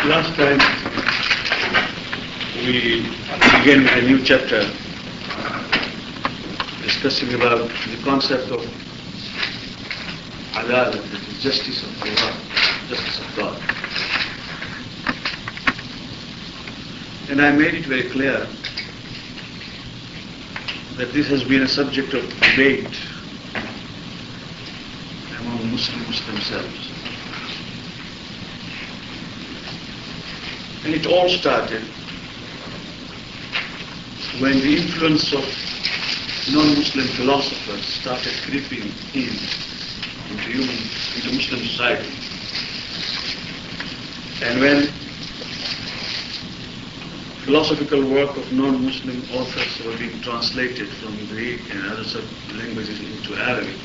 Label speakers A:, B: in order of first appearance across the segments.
A: Last time we began a new chapter discussing about the concept of adalat, that is justice of Allah, justice of God. And I made it very clear that this has been a subject of debate among Muslims themselves. And it all started when the influence of non-Muslim philosophers started creeping into Muslim society. And when philosophical work of non-Muslim authors were being translated from Greek and other languages into Arabic,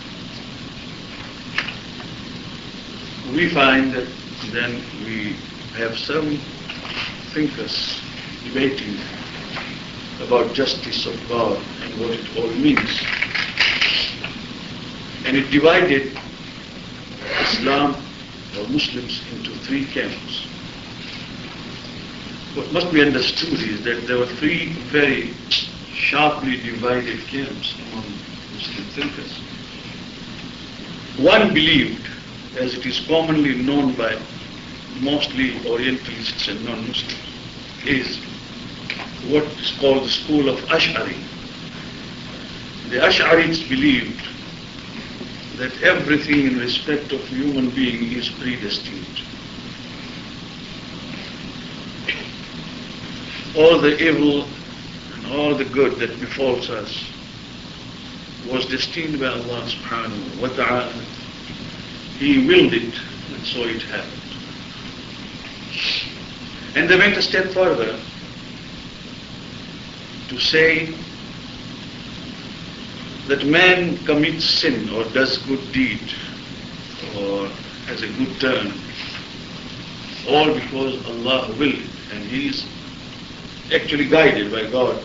A: we find that then we have some thinkers debating about justice of God and what it all means. And it divided Islam or Muslims into three camps. What must be understood is that there were three very sharply divided camps among Muslim thinkers. One believed, as it is commonly known by mostly Orientalists and non-Muslims, is what is called the school of Ash'ari. The Ash'arites believed that everything in respect of human being is predestined. All the evil and all the good that befalls us was destined by Allah subhanahu wa ta'ala. He willed it, and so it happened. And they went a step further to say that man commits sin or does good deed or has a good turn all because Allah willed it, and he is actually guided by God.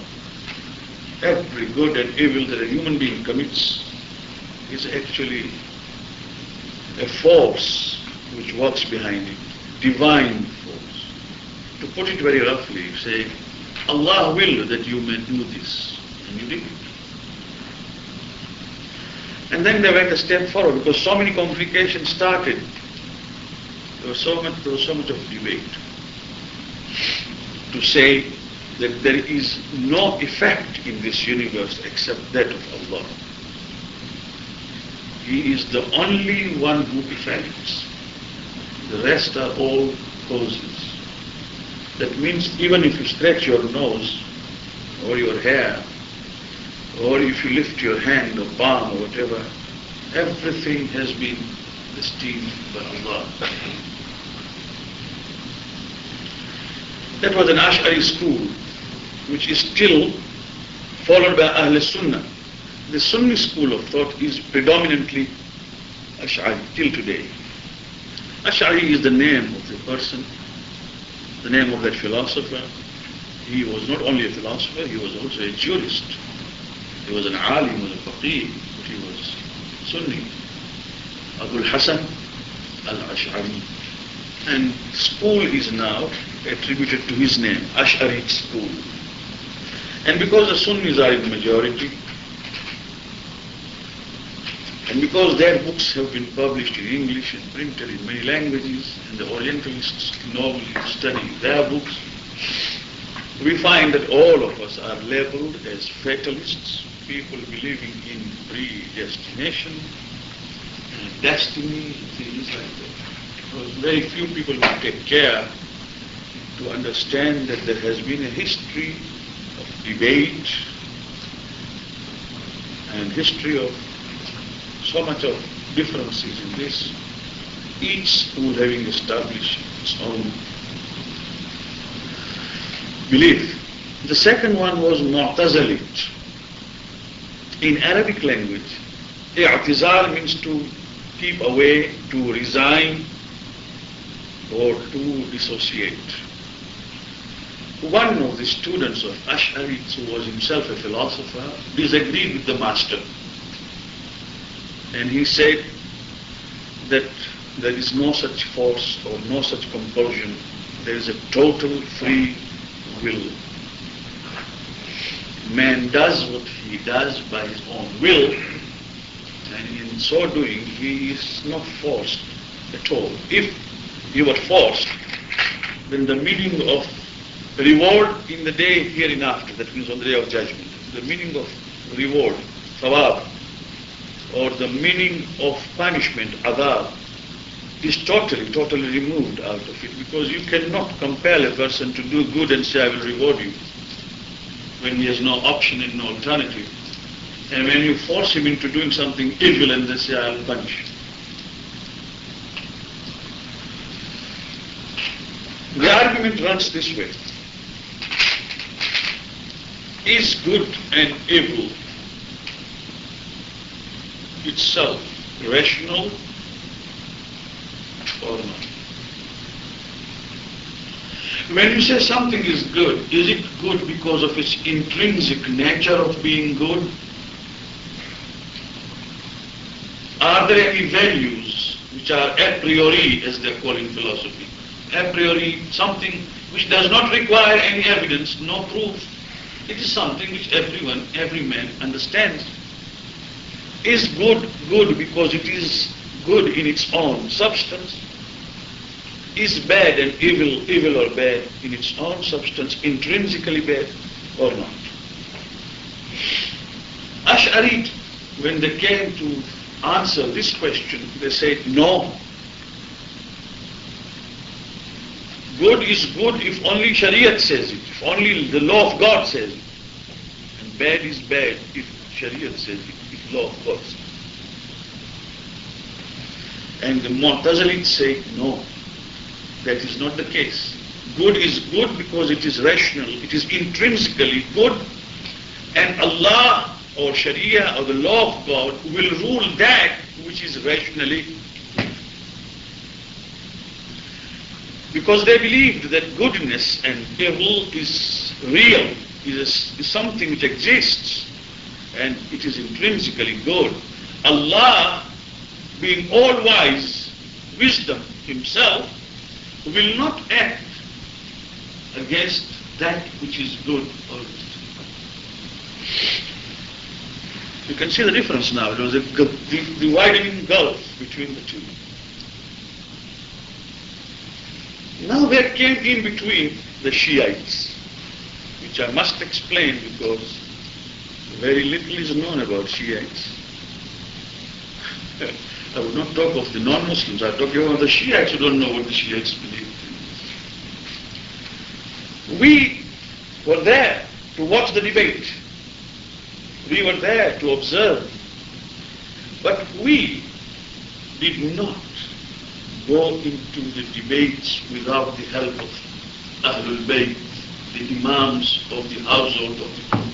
A: Every good and evil that a human being commits is actually a force which works behind it, divine force. To put it very roughly, say, Allah willed that you may do this, and you did it. And then they went a step forward because so many complications started. There was so much of debate to say that there is no effect in this universe except that of Allah. He is the only one who effects. The rest are all causes. That means even if you stretch your nose or your hair, or if you lift your hand or palm or whatever, everything has been destined by Allah. That was an Ash'ari school, which is still followed by Ahl Sunnah. The Sunni school of thought is predominantly Ash'ari till today. Ash'ari is the name of the person, the name of that philosopher. He was not only a philosopher, he was also a jurist. He was an alim, he was a faqih, but he was Sunni. Abul Hasan al-Ash'ari. And school is now attributed to his name, Ash'ari school. And because the Sunnis are in the majority, and because their books have been published in English and printed in many languages, and the Orientalists normally study their books, we find that all of us are labeled as fatalists, people believing in predestination and destiny and things like that. Because very few people will take care to understand that there has been a history of debate and history of so much of differences in this, each school having established its own belief. The second one was Mu'tazalit. In Arabic language, i'tizal means to keep away, to resign, or to dissociate. One of the students of Ash'arites, who was himself a philosopher, disagreed with the master. And he said that there is no such force or no such compulsion there is a total free will. Man does what he does by his own will, and in so doing he is not forced at all. If you were forced, then the meaning of reward in the day hereinafter, that means on the day of judgment, the meaning of reward, thawab, or the meaning of punishment, adab, is totally removed out of it, because you cannot compel a person to do good and say, I will reward you, when he has no option and no alternative. And when you force him into doing something evil and they say, I will punish you. The argument runs this way. Is good and evil itself rational or not? When you say something is good, is it good because of its intrinsic nature of being good? Are there any values which are a priori, as they call in philosophy? A priori, something which does not require any evidence, no proof. It is something which every man understands. Is good good because it is good in its own substance? Is bad and evil or bad in its own substance, intrinsically bad or not? Ash'ari, when they came to answer this question, they said no. Good is good if only Shariat says it, if only the law of God says it. And bad is bad if Shariat says it, if law of God says it. And the Mu'tazilites say no, that is not the case. Good is good because it is rational, it is intrinsically good, and Allah or Sharia or the law of God will rule that which is rationally. Because they believed that goodness and evil is real, is something which exists, and it is intrinsically good. Allah, being all-wise, wisdom himself, will not act against that which is good or evil. You can see the difference now. There was the widening gulf between the two. Now there came in between the Shiites, which I must explain because very little is known about Shiites. I would not talk of the non-Muslims, I talk about the Shiites who don't know what the Shiites believe. We were there to watch the debate. We were there to observe. But we did not go into the debates without the help of Ahlul Bayt, the Imams of the household of the Prophet.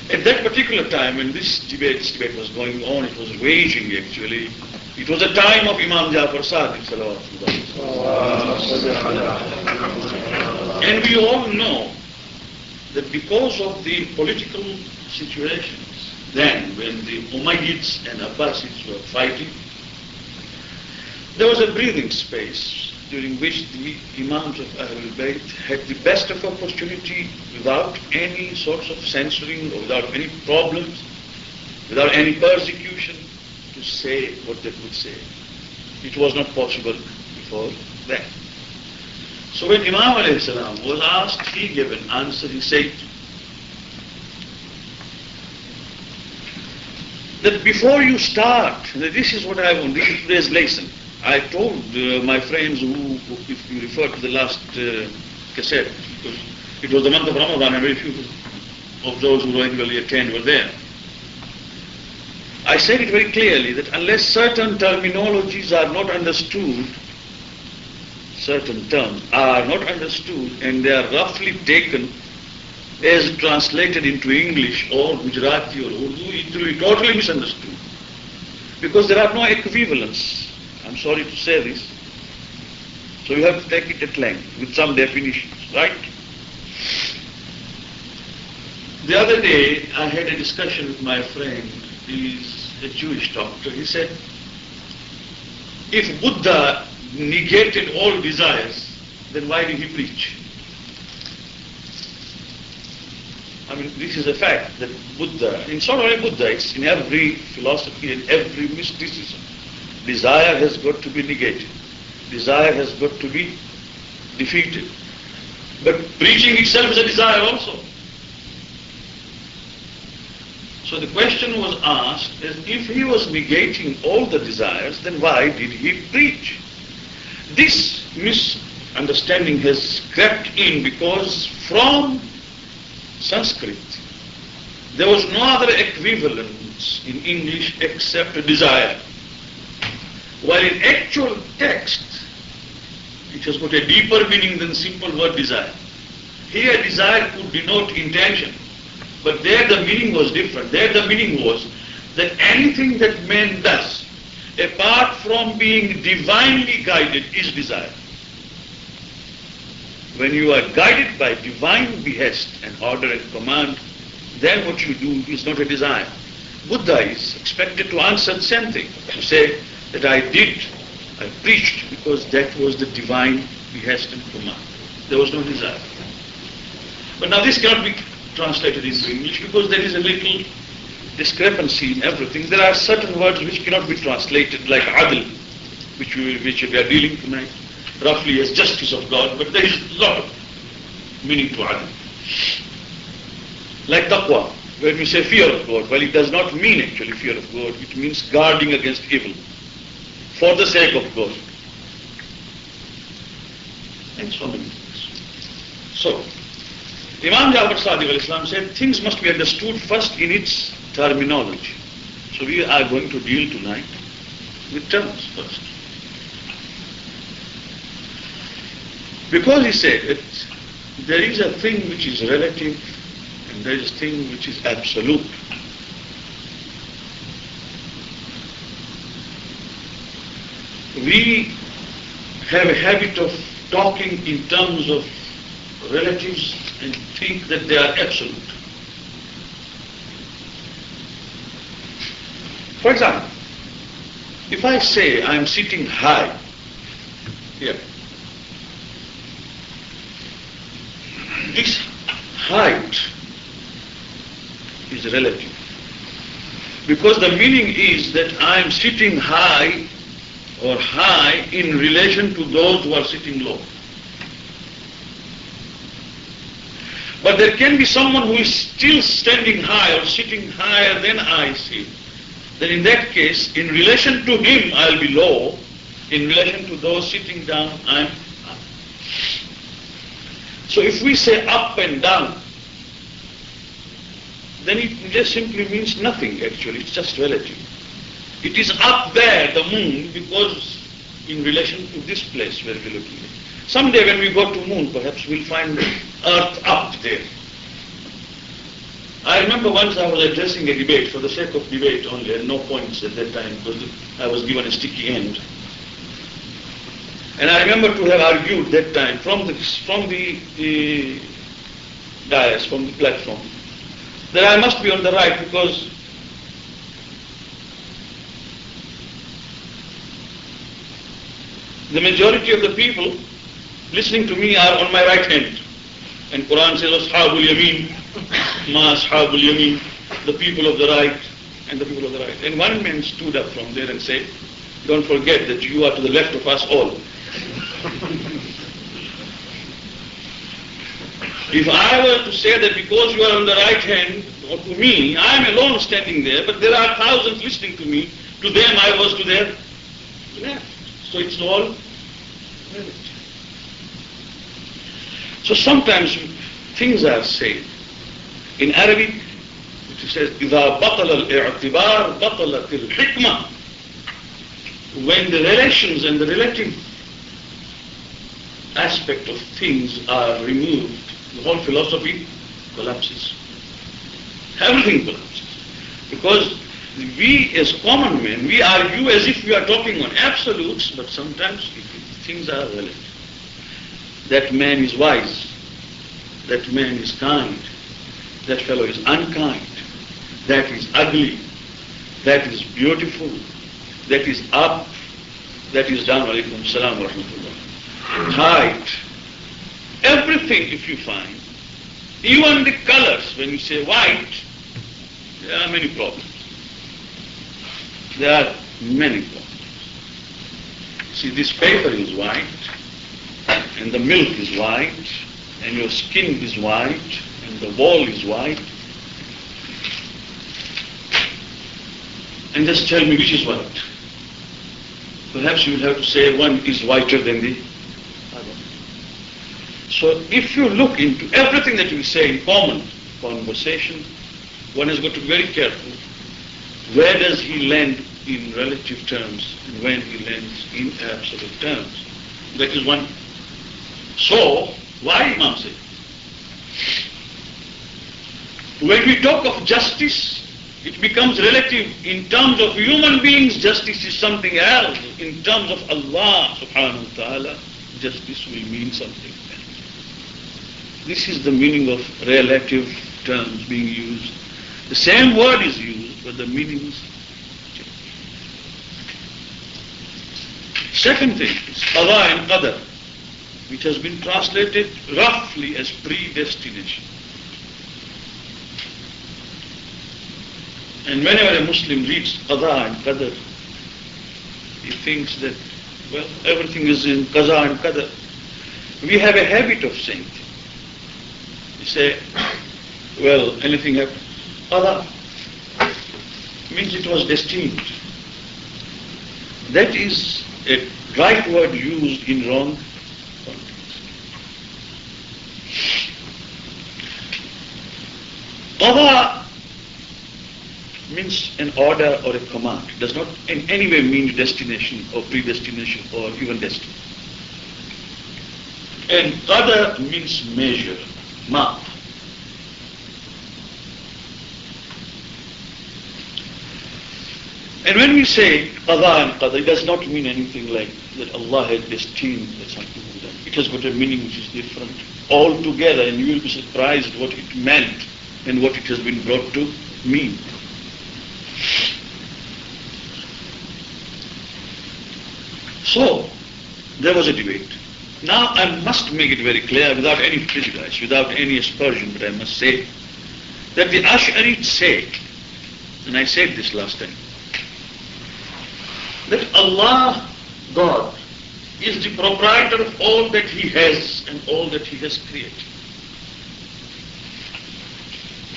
A: At that particular time, when this debate was going on, it was raging actually. It was a time of Imam Jafar Sadiq salawatullah. And we all know that because of the political situations then, when the Umayyads and Abbasids were fighting, there was a breathing space during which the Imams of Ahlul Bayt had the best of opportunity, without any sorts of censoring or without any problems, without any persecution, to say what they could say. It was not possible before that. So when Imam alayhi salam was asked, he gave an answer. He said that before you start, this is what I want, this is today's lesson. I told my friends who, if you refer to the last cassette, because it was the month of Ramadan and very few of those who regularly attend were there. I said it very clearly that unless certain terminologies are not understood, certain terms are not understood and they are roughly taken as translated into English or Gujarati or Urdu, it will be totally misunderstood. Because there are no equivalents. I'm sorry to say this. So you have to take it at length with some definitions, right? The other day I had a discussion with my friend. He's a Jewish doctor. He said, if Buddha negated all desires, then why did he preach? I mean, this is a fact that Buddha, it's not only Buddha, it's in every philosophy and every mysticism. Desire has got to be negated. Desire has got to be defeated. But preaching itself is a desire also. So the question was asked, is if he was negating all the desires, then why did he preach? This misunderstanding has crept in because from Sanskrit there was no other equivalence in English except desire. While in actual text it has got a deeper meaning than simple word desire. Here desire could denote intention, but there the meaning was different. There the meaning was that anything that man does apart from being divinely guided is desire. When you are guided by divine behest and order and command, then what you do is not a desire. Buddha is expected to answer the same thing, to say that I preached because that was the divine behest and command. There was no desire. But now this cannot be translated into English because there is a little discrepancy in everything. There are certain words which cannot be translated, like adl, which we are dealing tonight, roughly as justice of God, but there is a lot of meaning to adl. Like taqwa, when we say fear of God, well, it does not mean actually fear of God, it means guarding against evil for the sake of God. And so many things. So, Imam Jafar Sadiq al-Islam said things must be understood first in its terminology. So we are going to deal tonight with terms first. Because he said that there is a thing which is relative and there is a thing which is absolute. We have a habit of talking in terms of relatives and think that they are absolute. For example, if I say I am sitting high here, this height is relative. Because the meaning is that I am sitting high or high in relation to those who are sitting low. But there can be someone who is still standing high or sitting higher than I sit. Then in that case, in relation to him, I'll be low. In relation to those sitting down, I'm up. So if we say up and down, then it just simply means nothing actually, it's just relative. It is up there, the moon, because in relation to this place where we're looking at. Someday when we go to moon, perhaps we'll find Earth up there. I remember once I was addressing a debate for the sake of debate only, and no points at that time because I was given a sticky end. And I remember to have argued that time from the dais, from the platform, that I must be on the right because the majority of the people listening to me are on my right hand. And Quran says, Ashabul Yameen, Ma Ashabul Yameen, the people of the right and the people of the right. And one man stood up from there and said, don't forget that you are to the left of us all. If I were to say that because you are on the right hand, or to me, I am alone standing there, but there are thousands listening to me, to them I was to their left. So it's all relative. So sometimes things are said. In Arabic, it says, إِذَا بَطَلَ الْإِعْتِبَارِ بَطَلَتِ الْحِكْمَةِ. When the relations and the relative aspect of things are removed, the whole philosophy collapses. Everything collapses. Because we as common men, we argue as if we are talking on absolutes, but sometimes things are relative. That man is wise. That man is kind. That fellow is unkind. That is ugly. That is beautiful. That is up. that is done, alaykum salam wa rahmatullah. Height, everything if you find, even the colors, when you say white, there are many problems. There are many problems. See, this paper is white, and the milk is white, and your skin is white, and the wall is white. And just tell me which is white. Perhaps you will have to say one is whiter than the other. So if you look into everything that we say in common conversation, one has got to be very careful. Where does he land in relative terms and when he lands in absolute terms? That is one. So, why Imam said? When we talk of justice, it becomes relative. In terms of human beings, justice is something else. In terms of Allah subhanahu wa ta'ala, justice will mean something else. This is the meaning of relative terms being used. The same word is used, but the meanings change. Second thing is qada and qadar, which has been translated roughly as predestination. And whenever a Muslim reads qada and qadar, he thinks that, well, everything is in qada and qadar. We have a habit of saying things. We say, well, anything happens. Qada means it was destined. That is a right word used in wrong context. Qada means an order or a command. It does not in any way mean destination or predestination or even destiny. And qadar means measure, mark. And when we say qada and qadar, it does not mean anything like that Allah had destined that something will be done. It has got a meaning which is different altogether, and you will be surprised what it meant and what it has been brought to mean. So, there was a debate. Now I must make it very clear, without any prejudice, without any aspersion, but I must say that the Ash'arites say, and I said this last time, that Allah, God, is the proprietor of all that He has and all that He has created.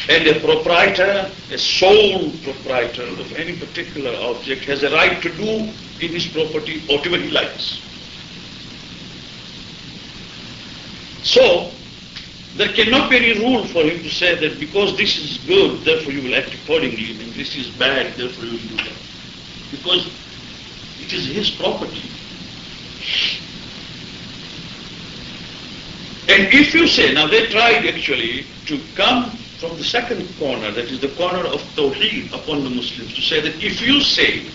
A: And a proprietor, a sole proprietor of any particular object has a right to do in his property whatever he likes. So, there cannot be any rule for him to say that because this is good, therefore you will act accordingly, and this is bad, therefore you will do that. Because it is his property. And if you say, now they tried actually to come from the second corner, that is the corner of Tawheed upon the Muslims, to say that if you say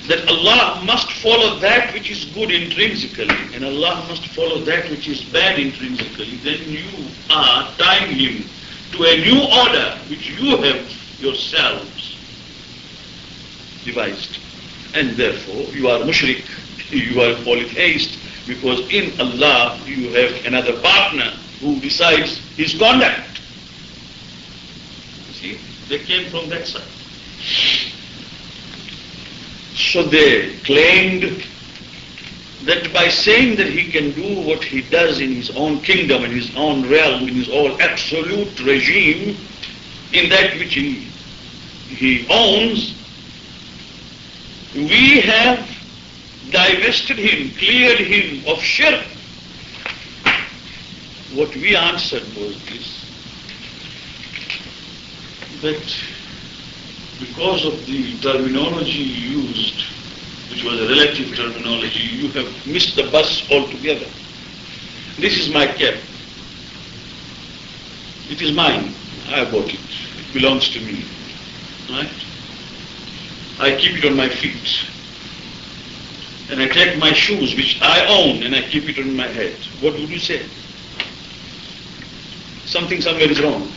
A: that Allah must follow that which is good intrinsically and Allah must follow that which is bad intrinsically, then you are tying Him to a new order which you have yourselves devised. And therefore you are mushrik, you are polytheist, because in Allah you have another partner who decides his conduct. See, they came from that side. So they claimed that by saying that he can do what he does in his own kingdom, in his own realm, in his own absolute regime, in that which he owns, we have divested him, cleared him of shirk. What we answered was this, that because of the terminology used, which was a relative terminology, you have missed the bus altogether. This is my cap. It is mine. I bought it. It belongs to me. Right? I keep it on my feet. And I take my shoes, which I own, and I keep it on my head. What would you say? Something somewhere is wrong.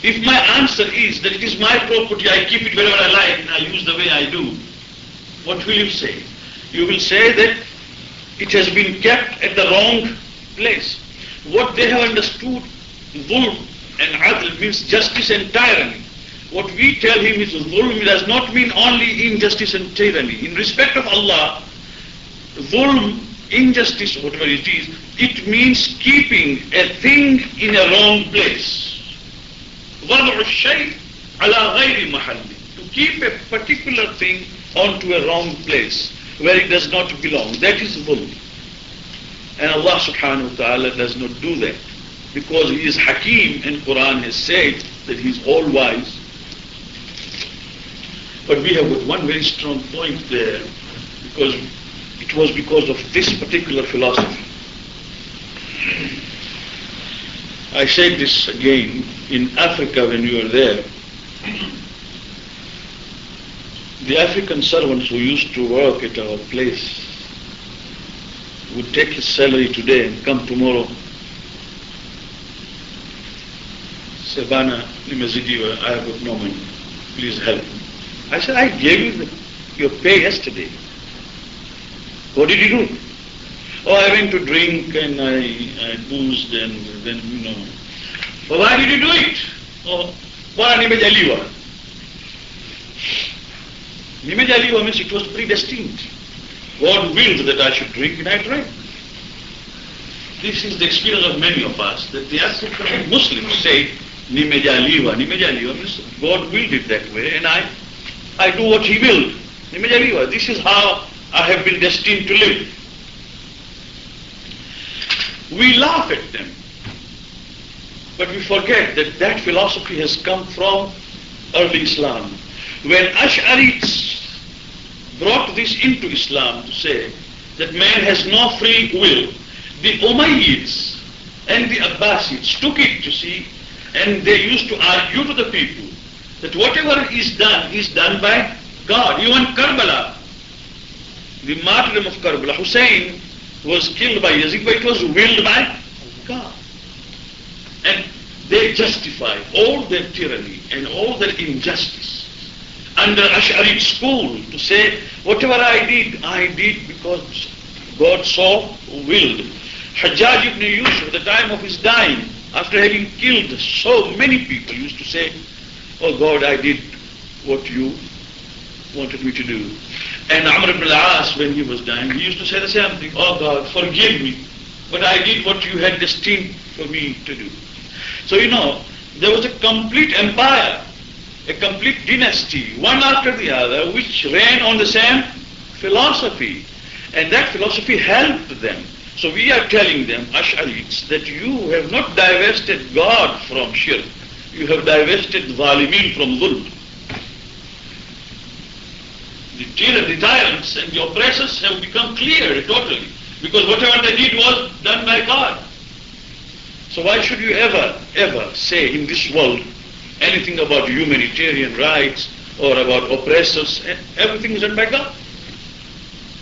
A: If my answer is that it is my property, I keep it wherever I like, and I use the way I do, what will you say? You will say that it has been kept at the wrong place. What they have understood, dhulm and adl means justice and tyranny. What we tell him is dhulm does not mean only injustice and tyranny. In respect of Allah, dhulm, injustice, whatever it is, it means keeping a thing in a wrong place. وَضْعُ الشَّيْء عَلَى غَيْرِ مَحَلِّ. To keep a particular thing onto a wrong place where it does not belong. That is dhulm. And Allah subhanahu wa ta'ala does not do that. Because He is Hakim and Quran has said that He is all wise. But we have got one very strong point there, because it was because of this particular philosophy. I said this again, in Africa when we were there, the African servants who used to work at our place would take his salary today and come tomorrow. Say, Bana, I have got no money. Please help me. I said, I gave you your pay yesterday. What did you do? Oh, I went to drink and I boozed and then, But why did you do it? Oh, Nimej Aliwa. Nimej Aliwa means it was predestined. God willed that I should drink and I drank. This is the experience of many of us, that the African Muslims say, Nimej Aliwa. Nimej Aliwa means God willed it that way and I do what He willed. Nimej Aliwa. This is how I have been destined to live. We laugh at them, but we forget that that philosophy has come from early Islam. When Ash'arites brought this into Islam to say that man has no free will, the Umayyids and the Abbasids took it, you see, and they used to argue to the people that whatever is done by God. Even Karbala, the martyrdom of Karbala, Hussein was killed by Yazid, but it was willed by God. And they justify all their tyranny and all their injustice under Ash'ari school to say, whatever I did because God so willed. Hajjaj ibn Yusuf, at the time of his dying, after having killed so many people, used to say, oh God, I did what you wanted me to do. And Amr ibn al-As, when he was dying, he used to say the same thing, oh God, forgive me, but I did what you had destined for me to do. So there was a complete empire, a complete dynasty, one after the other, which ran on the same philosophy. And that philosophy helped them. So we are telling them, Ash'arites, that you have not divested God from shirk. You have divested zalimin from dhulm. The tyrants and the oppressors have become clear totally, because whatever they did was done by God. So why should you ever say in this world anything about humanitarian rights or about oppressors? Everything is done by God.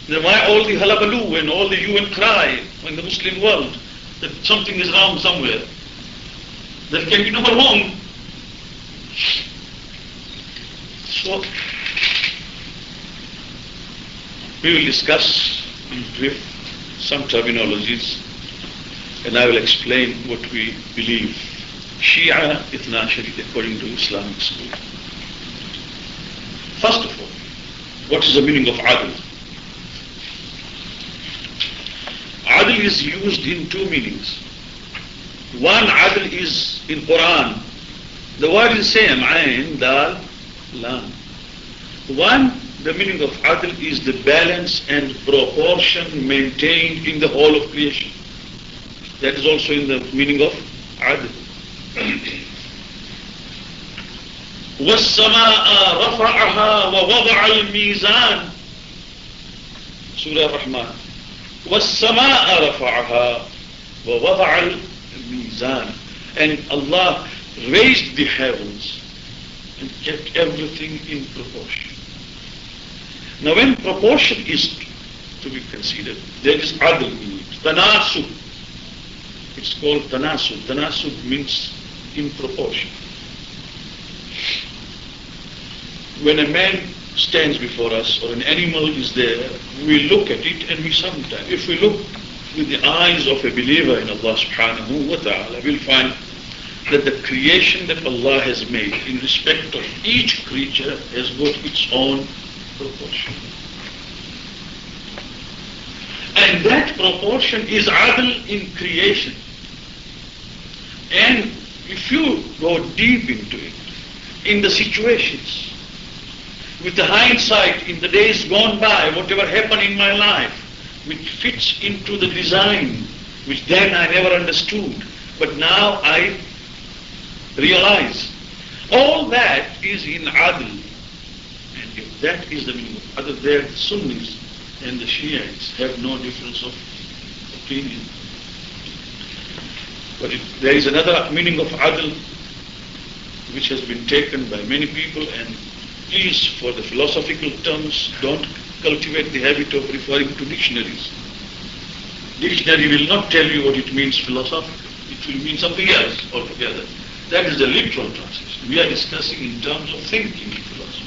A: Then why all the hullabaloo and all the hue and cry in the Muslim world that something is wrong somewhere? There can be no wrong. So we will discuss in brief some terminologies, and I will explain what we believe. Shia Ithna Ashari according to Islamic school. First of all, what is the meaning of adl? Adl is used in two meanings. One, adl is in Quran. The word is same, ayn, dal, lam. One, the meaning of adl is the balance and proportion maintained in the whole of creation. That is also in the meaning of adl. وَالسَّمَاءَ رَفَعَهَا وَوَضَعَ الْمِيزَانَ Surah Rahman. وَالسَّمَاءَ رَفَعَهَا وَوَضَعَ الْمِيزَانَ. And Allah raised the heavens and kept everything in proportion. Now when proportion is to be considered, there is adl in it. Tanasub. It's called tanasub. Tanasub means in proportion. When a man stands before us or an animal is there, we look at it and we sometimes, if we look with the eyes of a believer in Allah subhanahu wa ta'ala, we'll find that the creation that Allah has made in respect of each creature has got its own proportion. And that proportion is adl in creation. And if you go deep into it, in the situations, with the hindsight in the days gone by, whatever happened in my life, which fits into the design, which then I never understood, but now I realize, all that is in adl. And if that is the meaning of adl, there the Sunnis and the Shiites have no difference of opinion. But there is another meaning of adl which has been taken by many people, and please, for the philosophical terms, don't cultivate the habit of referring to dictionaries. Dictionary will not tell you what it means philosophically. It will mean something else altogether. That is the literal translation. We are discussing in terms of thinking in philosophy.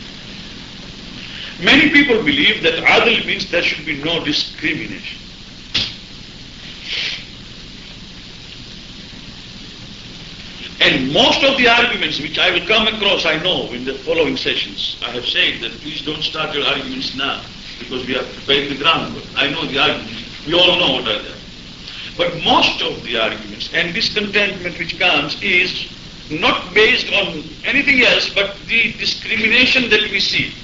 A: Many people believe that adl means there should be no discrimination. And most of the arguments which I will come across, I know in the following sessions, I have said that please don't start your arguments now, because we are preparing the groundwork. I know the arguments. We all know what are there. But most of the arguments and discontentment which comes is not based on anything else but the discrimination that we see.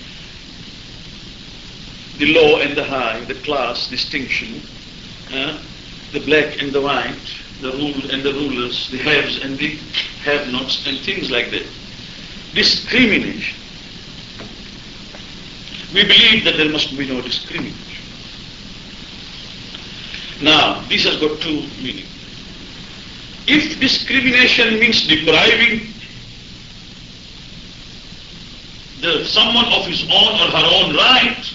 A: The low and the high, the class distinction, the black and the white, the ruled and the rulers, the haves and the have-nots, and things like that. Discrimination. We believe that there must be no discrimination. Now, this has got two meanings. If discrimination means depriving someone of his own or her own right,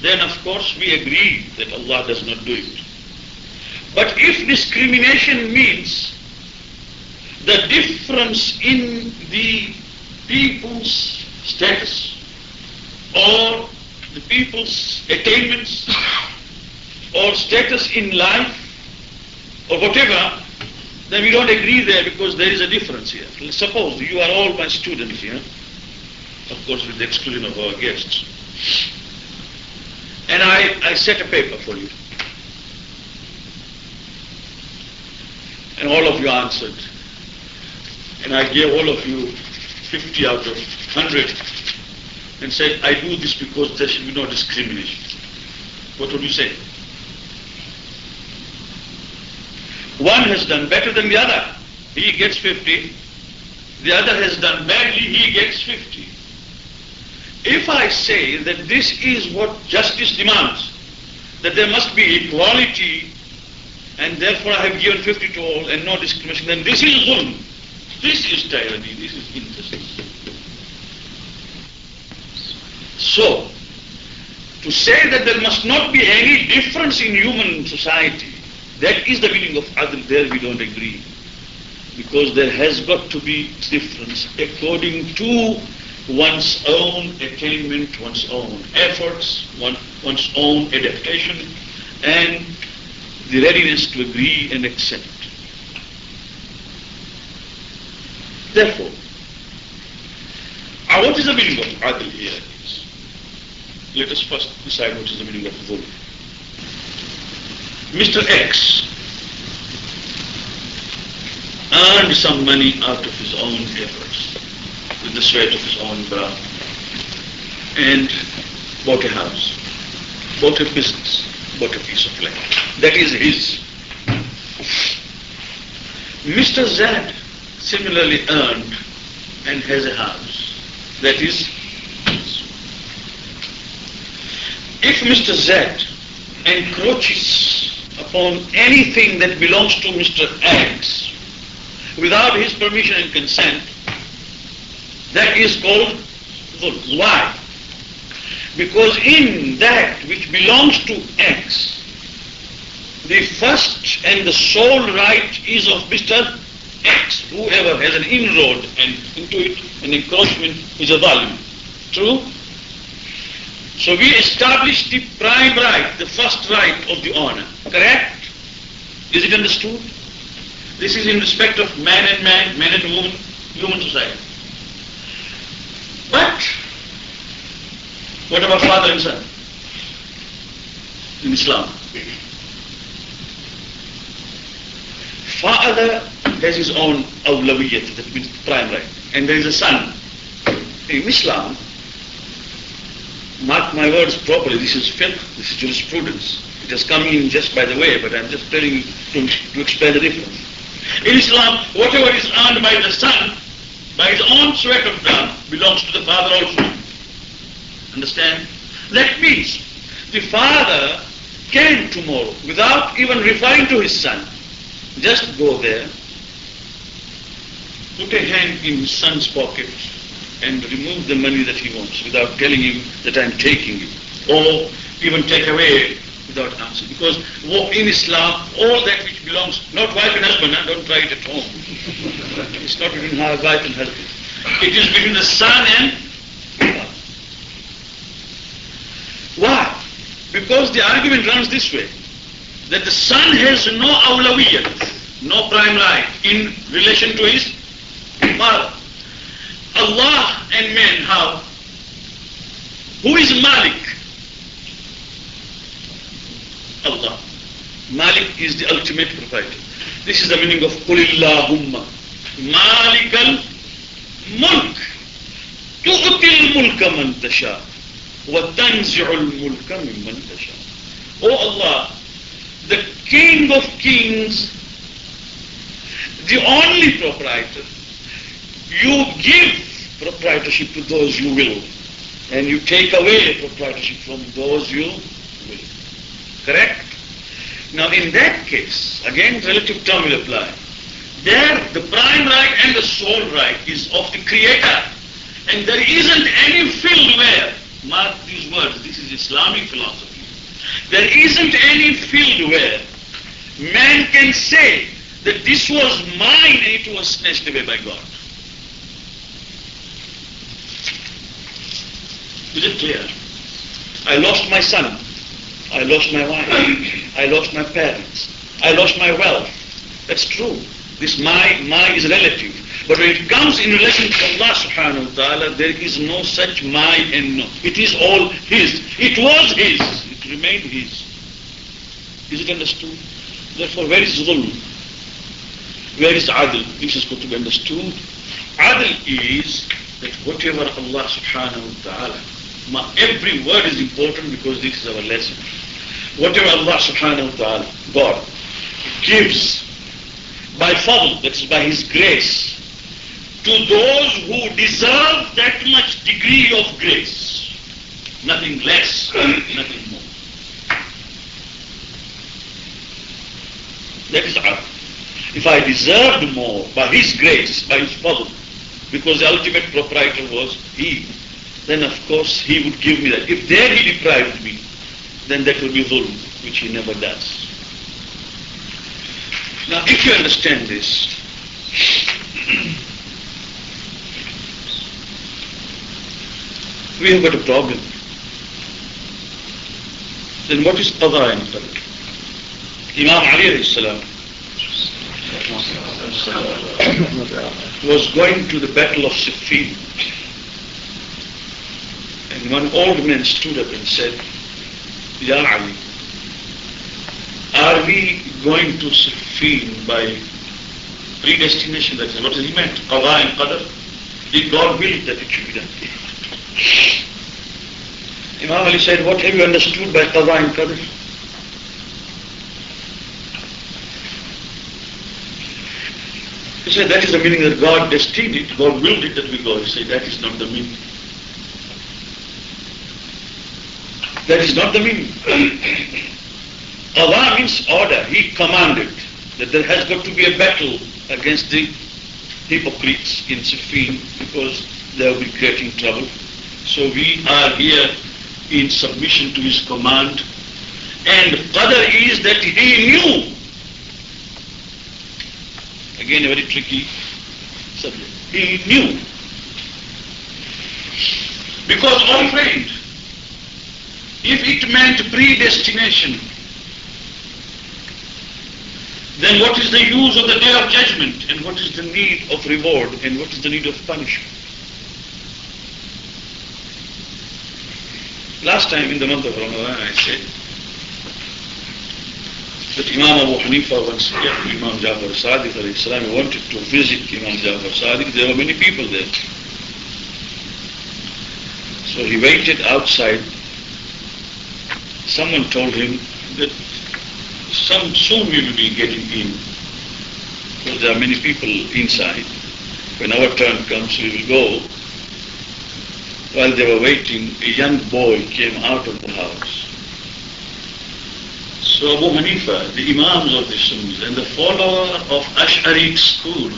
A: then of course we agree that Allah does not do it. But if discrimination means the difference in the people's status or the people's attainments or status in life or whatever, then we don't agree there, because there is a difference here. Suppose you are all my students here, of course with the exclusion of our guests, and I set a paper for you. And all of you answered. And I gave all of you 50 out of 100 and said, I do this because there should be no discrimination. What would you say? One has done better than the other. He gets 50. The other has done badly. He gets 50. If I say that this is what justice demands, that there must be equality, and therefore I have given 50 to all and no discrimination, then this is zulm. This is tyranny. This is injustice. So, to say that there must not be any difference in human society, that is the meaning of adl. There we don't agree. Because there has got to be difference according to one's own attainment, one's own efforts, one's own adaptation, and the readiness to agree and accept. Therefore, what is the meaning of adl here? Let us first decide what is the meaning of dhulm. Mr. X earned some money out of his own efforts, with the sweat of his own brow, and bought a house, bought a business, bought a piece of land. That is his. Mr. Z similarly earned and has a house. That is his. If Mr. Z encroaches upon anything that belongs to Mr. X without his permission and consent, that is called dhulm. Why? Because in that which belongs to X, the first and the sole right is of Mr. X. Whoever has an inroad into it, an encroachment, is a zalim. True? So we established the prime right, the first right of the honor. Correct? Is it understood? This is in respect of man and man, man and woman, human society. But what about father and son in Islam? Father has his own awlawiyat, that means prime right, and there is a son. In Islam, mark my words properly, this is fiqh, this is jurisprudence. It has come in just by the way, but I'm just telling you to explain the difference. In Islam, whatever is earned by the son, by his own sweat of blood, belongs to the father also. Understand? That means the father can tomorrow, without even referring to his son, just go there, put a hand in his son's pocket and remove the money that he wants without telling him that I'm taking it, or even take away without answering. Because in Islam, all that which belongs, not wife and husband, don't try it at home. It's not between wife and husband. It is between the son and father. Why? Because the argument runs this way, that the son has no awlawiyat, no prime right in relation to his father. Allah and man have. Who is Malik? Allah. Malik is the ultimate proprietor. This is the meaning of Qulillahumma Malikal Mulk Tu'til Mulka Man Tasha wa Tanzi'ul Mulka Mimman Tasha. O Allah, the King of Kings, the only proprietor, you give proprietorship to those you will, and you take away proprietorship from those you will. Correct? Now in that case, again relative term will apply. There the prime right and the sole right is of the Creator, and there isn't any field where, mark these words, this is Islamic philosophy, there isn't any field where man can say that this was mine and it was snatched away by God. Is it clear? I lost my son, I lost my wife, I lost my parents, I lost my wealth. That's true. This my is relative. But when it comes in relation to Allah subhanahu wa ta'ala, there is no such my and no. It is all His. It was His. It remained His. Is it understood? Therefore, where is zulm? Where is adl? This is got to be understood. Adl is that whatever Allah subhanahu wa ta'ala, every word is important because this is our lesson. Whatever Allah subhanahu wa ta'ala, God, gives by fadl, that is by His grace, to those who deserve that much degree of grace. Nothing less, nothing more. That is adl. If I deserved more by His grace, by His fadl, because the ultimate proprietor was He, then of course He would give me that. If there He deprived me, then that will be dhulm, which He never does. Now if you understand this, we have got a problem. Then what is qada and qadr? Imam Ali alayhi salam was going to the battle of Siffin, and one old man stood up and said, Ya Ali, are we going to Siffin by predestination? That is what he meant, qada and qadr. Did God will that it should be done? Imam Ali said, what have you understood by qada and qadr? He said, that is the meaning that God destined it, God willed it that we go. He said, that is not the meaning. That is not the meaning. Qada means order. He commanded that there has got to be a battle against the hypocrites in Siffin because they will be creating trouble. So we are here in submission to His command. And qadr is that He knew. Again, a very tricky subject. He knew Because all friend, if it meant predestination, then what is the use of the day of judgment, and what is the need of reward, and what is the need of punishment? Last time in the month of Ramadan I said that Imam Abu Hanifa once came to Imam Jafar Sadiq alayhi salam. He wanted to visit Imam Jafar Sadiq. There were many people there. So he waited outside. Someone told him that soon we will be getting in, because there are many people inside. When our turn comes, we will go. While they were waiting, a young boy came out of the house. So Abu Hanifa, the Imams of the Sunnis and the follower of Ash'ari school,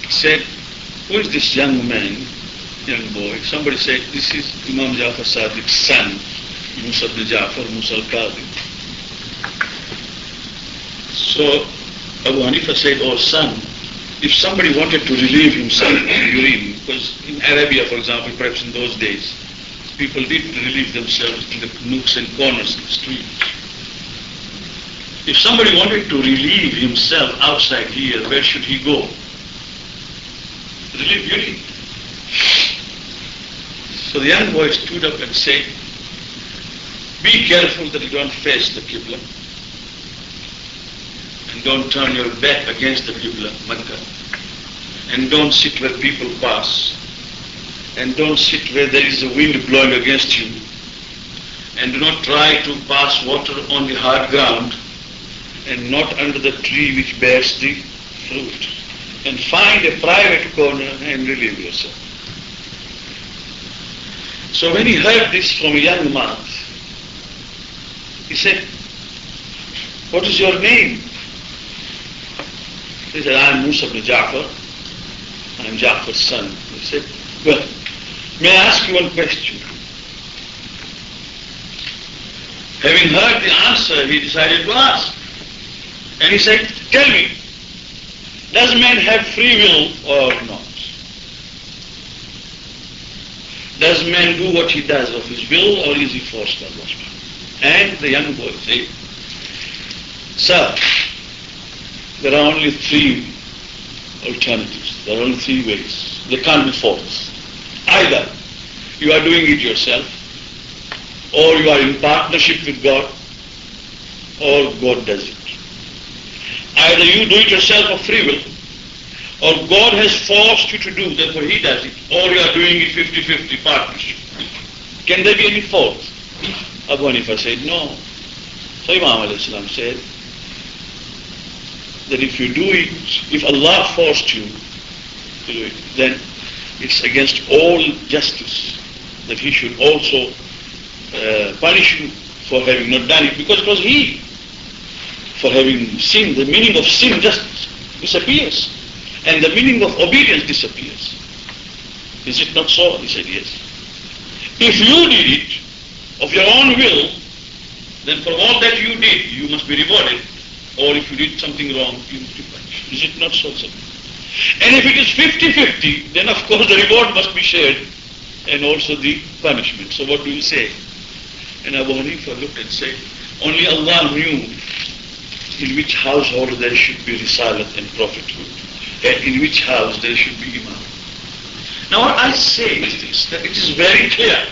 A: said, who is this young man, young boy? Somebody said, this is Imam Jafar Sadiq's son, Musa ibn Jafar, Musa al-Qadi. So Abu Hanifa said, oh son, if somebody wanted to relieve himself of urine, because in Arabia, for example, perhaps in those days, people did relieve themselves in the nooks and corners of the street. If somebody wanted to relieve himself outside here, where should he go? Relieve urine. So the young boy stood up and said, be careful that you don't face the Qibla, and don't turn your back against the Qibla, Makkah, and don't sit where people pass, and don't sit where there is a wind blowing against you, and do not try to pass water on the hard ground, and not under the tree which bears the fruit, and find a private corner and relieve yourself. So when he heard this from a young man, he said, what is your name? He said, I am Musa ibn Ja'far. I am Ja'far's son. He said, well, may I ask you one question? Having heard the answer, he decided to ask. And he said, tell me, does man have free will or not? Does man do what he does of his will, or is he forced by Allah? And the young boy said, sir, there are only three alternatives. There are only three ways. They can't be forced. Either you are doing it yourself, or you are in partnership with God, or God does it. Either you do it yourself of free will, or God has forced you to do, therefore He does it, or you are doing it 50-50 partnership. Can there be any fourth? Abu Hanifa said, no. So Imam alayhi salam said that if you do it, if Allah forced you to do it, then it's against all justice that He should also punish you for having not done it, because it was He. For having sinned, the meaning of sin just disappears, and the meaning of obedience disappears. Is it not so? He said, yes. If you did it of your own will, then for all that you did, you must be rewarded. Or if you did something wrong, you must be punished. Is it not so, sir? And if it is 50-50, then of course the reward must be shared, and also the punishment. So what do you say? And Abu Hanifa looked and said, only Allah knew in which household there should be risalat and prophethood, and in which house there should be imam. Now what I say is this, that it is very clear.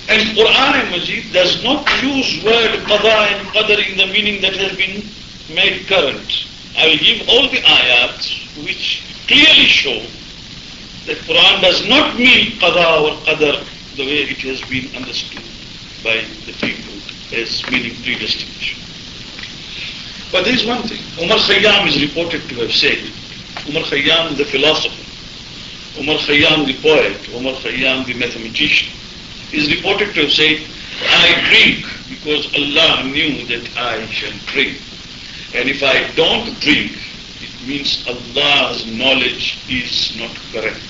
A: And Quran and Majid does not use word qada and qadar in the meaning that has been made current. I will give all the ayats which clearly show that Quran does not mean qada or qadar the way it has been understood by the people as meaning predestination. But there is one thing. Umar Khayyam is reported to have said, Umar Khayyam the philosopher, Umar Khayyam the poet, Umar Khayyam the mathematician, is reported to have said, I drink because Allah knew that I shall drink. And if I don't drink, it means Allah's knowledge is not correct.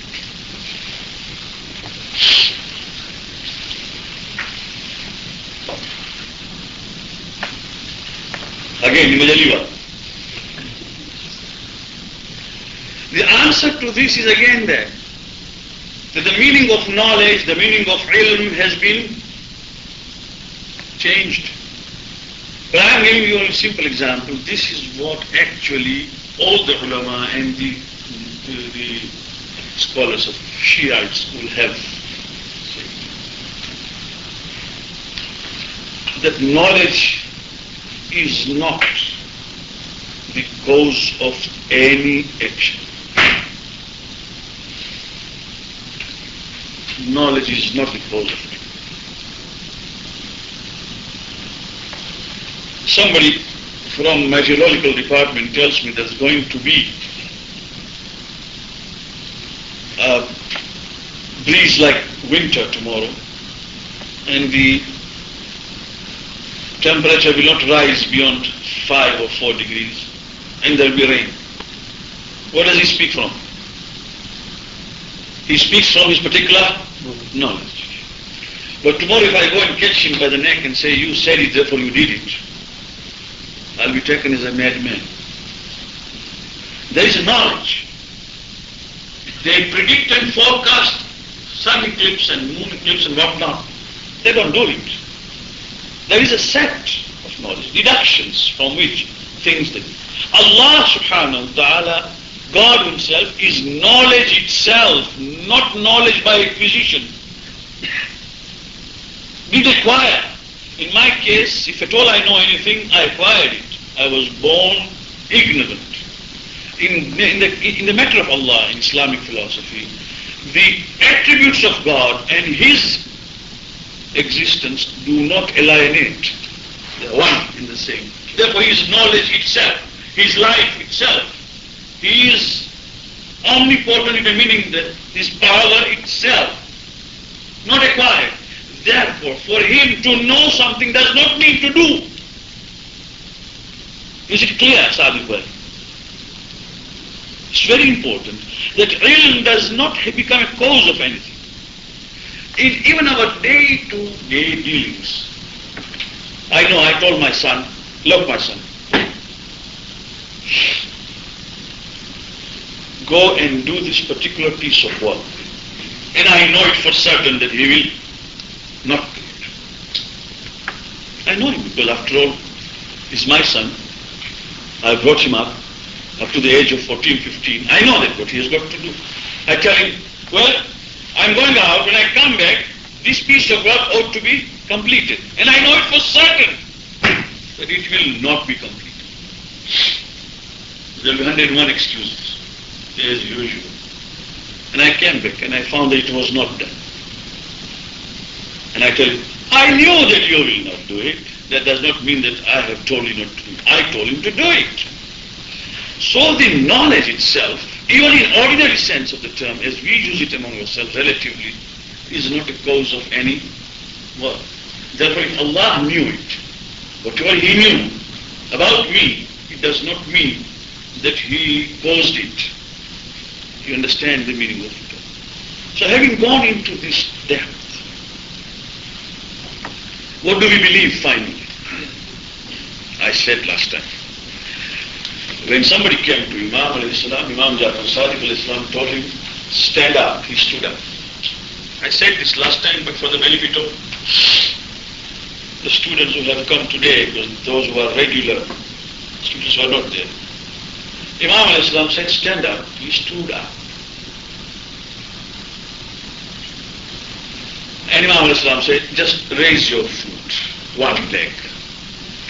A: Again, in Majaliwa. The answer to this is again that the meaning of knowledge, the meaning of ilm has been changed. But I am giving you a simple example. This is what actually all the ulama and the scholars of Shiite school have said. That knowledge is not the cause of any action. Knowledge is not the cause of it. Somebody from meteorological department tells me there's going to be a breeze like winter tomorrow, and the temperature will not rise beyond 5 or 4 degrees, and there will be rain. What does he speak from? He speaks from his particular knowledge. But tomorrow if I go and catch him by the neck and say, you said it, therefore you did it, I'll be taken as a madman. There is a knowledge. They predict and forecast sun eclipse and moon eclipse and whatnot. They don't do it. There is a set of knowledge, deductions from which things that Allah subhanahu wa ta'ala, God himself, is knowledge itself, not knowledge by acquisition. Did acquire. In my case, if at all I know anything, I acquired it. I was born ignorant. In the matter of Allah, in Islamic philosophy, the attributes of God and His existence do not alienate. They are one in the same. Therefore His knowledge itself, His life itself, He is omnipotent in the meaning that His power itself, not acquired. Therefore, for Him to know something does not mean to do. Is it clear, Sadiq bhai? It's very important that ilm does not become a cause of anything. In even our day-to-day dealings, I know I told my son, look my son, go and do this particular piece of work. And I know it for certain that he will not do it. I know him because after all, he's my son. I brought him up to the age of 14, 15. I know that what he has got to do. I tell him, well, I'm going out. When I come back, this piece of work ought to be completed. And I know it for certain that it will not be completed. There will be 101 excuses, as usual. And I came back and I found that it was not done. And I tell him, I knew that you will not do it. That does not mean that I have told you not to do it. I told him to do it. So the knowledge itself, even in ordinary sense of the term, as we use it among ourselves relatively, is not a cause of any work. Therefore, if Allah knew it, whatever He knew about me, it does not mean that He caused it. You understand the meaning of it. So having gone into this depth, what do we believe finally? I said last time, when somebody came to Imam alayhi salam, Imam Jafar Sadiq alayhi salam told him, stand up. He stood up. I said this last time, but for the benefit of the students who have come today, because those who are regular students who are not there. Imam alayhi salam said, stand up. He stood up. And Imam alayhi salam said, just raise your foot, one leg.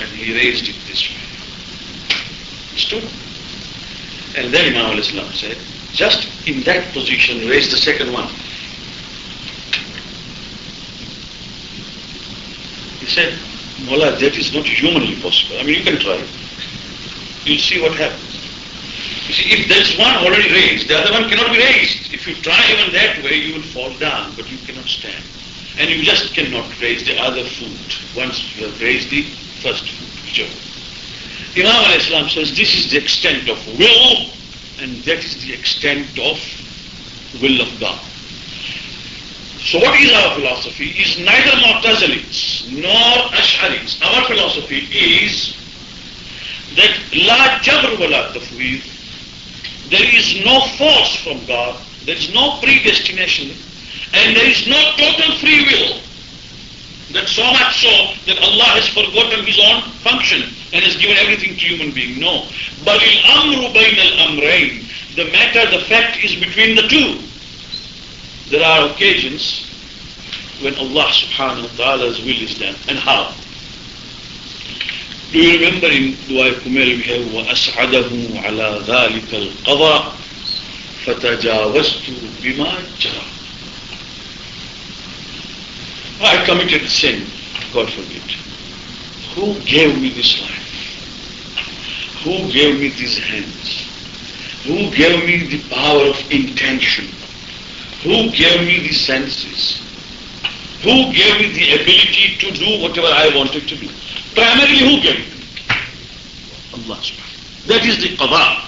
A: And he raised it this way. He stood. And then Imam alayhi salam said, just in that position, raise the second one. He said, Mullah, that is not humanly possible. I mean, you can try. You'll see what happens. You see, if there's one already raised, the other one cannot be raised. If you try even that way, you will fall down, but you cannot stand. And you just cannot raise the other foot once you have raised the first foot, whichever. Imam alayhi salam says this is the extent of will, and that is the extent of will of God. So what is our philosophy? Is neither Mu'tazilites nor Ash'arites. Our philosophy is that la jabr wa la tafweed, there is no force from God, there is no predestination, and there is no total free will. That so much so that Allah has forgotten His own function and has given everything to human being. No. But al-amru bayn al-amrayn. The matter, the fact is between the two. There are occasions when Allah subhanahu wa ta'ala's will is done. And how? Do you remember in Dua Kumel we have وَأَسْعَدَهُ عَلَى ذَلِكَ الْقَضَى فَتَجَاوَزْتُ بِمَا جَرَى. I committed sin, God forbid. Who gave me this life? Who gave me these hands? Who gave me the power of intention? Who gave me the senses? Who gave me the ability to do whatever I wanted to do? Primarily, who gave it to me? Allah subhanahu. That is the qada.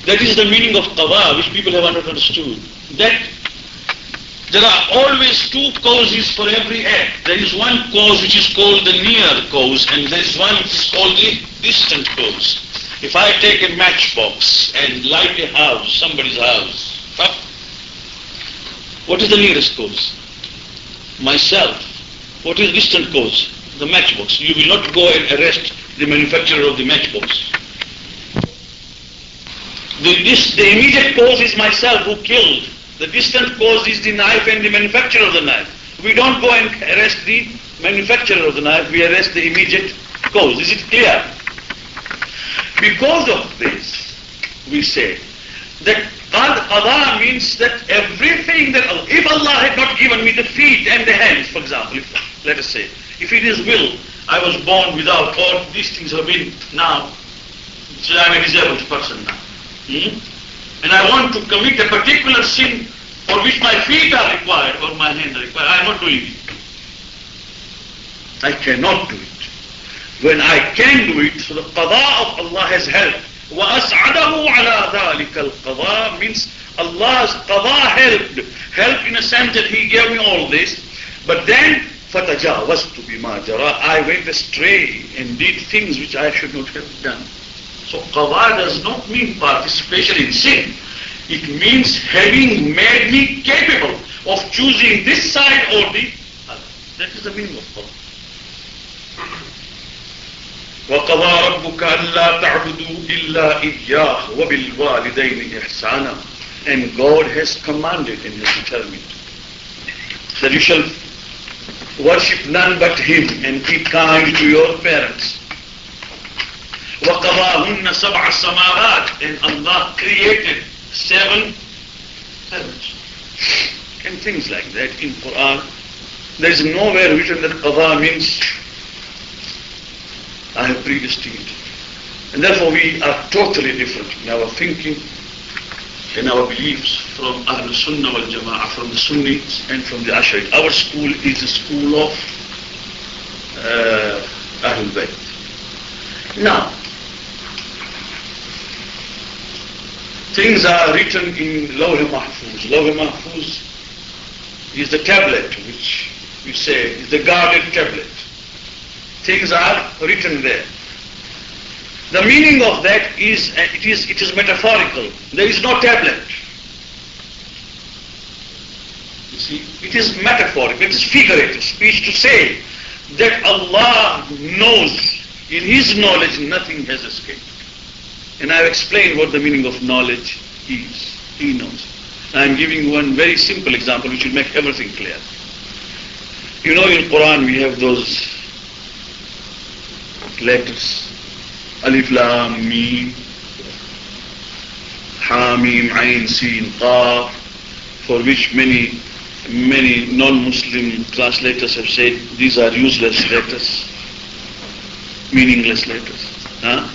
A: That is the meaning of qada, which people have not understood. That there are always two causes for every act. There is one cause which is called the near cause, and there is one which is called the distant cause. If I take a matchbox and light a house, somebody's house, what is the nearest cause? Myself. What is distant cause? The matchbox. You will not go and arrest the manufacturer of the matchbox. The immediate cause is myself who killed. The distant cause is the knife and the manufacturer of the knife. We don't go and arrest the manufacturer of the knife, we arrest the immediate cause. Is it clear? Because of this, we say that qada means that everything that if Allah had not given me the feet and the hands, for example, let us say, if it is will, I was born without, or these things have been now, so I am a disabled person now. And I want to commit a particular sin for which my feet are required or my hands are required, I am not doing it. I cannot do it. When I can do it, so the qada of Allah has helped. وَأَسْعَدَهُ عَلَى ذَلِكَ الْقَضَى means Allah's qada helped in a sense that He gave me all this, but then فَتَجَاوَزْتُ بِمَا جَرَى I went astray and did things which I should not have done. So qada does not mean participation in sin. It means having made me capable of choosing this side or the other. That is the meaning of qada. وَقَضَى رَبُّكَ أَلَّا تَعْبُدُوا إِلَّا إِيَّاهُ وَبِالْوَالِدَيْنِ إِحْسَانًا And God has commanded and has determined that you shall worship none but Him and be kind to your parents. وَقَضَاهُنَّ سَبْعَ السَّمَاوَاتِ And Allah created 7 heavens. And things like that in Quran. There is nowhere written that qada means I have predestined. And therefore we are totally different in our thinking, in our beliefs from Ahlul Sunnah wal Jama'ah, from the Sunnis and from the Ash'ari. Our school is the school of Ahlul Bayt. Now, things are written in Lawh Mahfuz. Lawh Mahfuz is the tablet which we say is the guarded tablet. Things are written there. The meaning of that is it is metaphorical. There is no tablet. You see, it is metaphorical. It is figurative speech to say that Allah knows. In His knowledge, nothing has escaped. And I have explained what the meaning of knowledge is. He knows. I am giving one very simple example which will make everything clear. You know, in Quran we have those letters. Alif Lam Mim, Ha Mim Ain Sin Qaf, for which many non-Muslim translators have said these are useless letters, meaningless letters. Huh?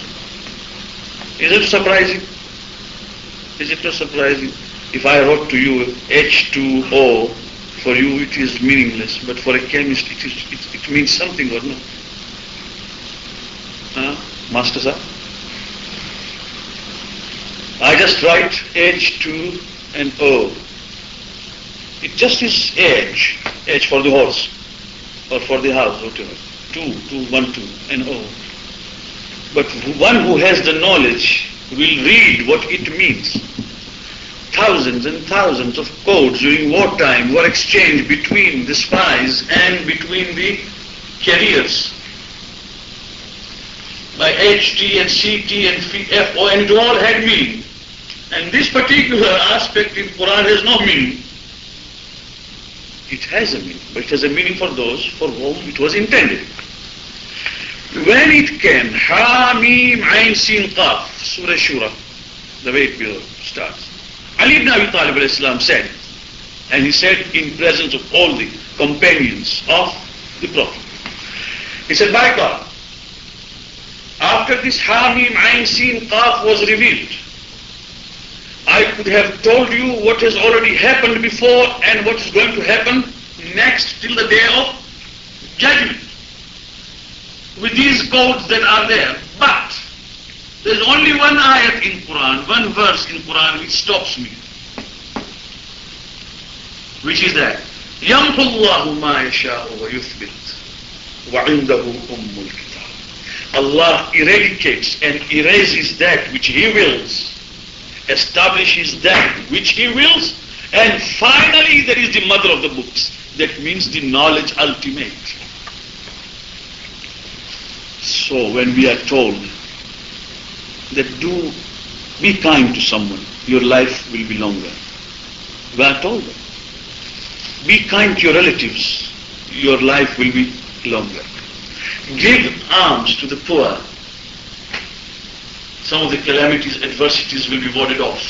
A: Is it surprising? Is it not surprising? If I wrote to you H2O, for you it is meaningless, but for a chemist it means something or not? Huh? Master sir? I just write H2 and O. It just is H for the horse or for the house, whatever. 2, 1, 2, and O. But one who has the knowledge will read what it means. Thousands and thousands of codes during wartime were exchanged between the spies and between the carriers. By HT and CT and FO, and it all had meaning. And this particular aspect in Quran has no meaning. It has a meaning, but it has a meaning for those for whom it was intended. When it came, Hamim Ain Sin Qaf, Surah Shura, the way it starts. Ali ibn Abi Talib al-Islam said, and he said in presence of all the companions of the Prophet, he said, by God, after this Hamim Ain Sin Qaf was revealed, I could have told you what has already happened before and what is going to happen next till the day of judgment, with these codes that are there. But there is only one ayat in Quran, one verse in Quran which stops me, which is that يَمْحُ اللَّهُ مَا يَشَاءُ وَيُثْبِتُ وَعِنْدَهُ أُمُّ الْكِتَابِ. Allah eradicates and erases that which He wills, establishes that which He wills, and finally there is the mother of the books. That means the knowledge ultimate. So when we are told that be kind to someone, your life will be longer. We are told that. Be kind to your relatives, your life will be longer. Give alms to the poor. Some of the calamities, adversities will be warded off.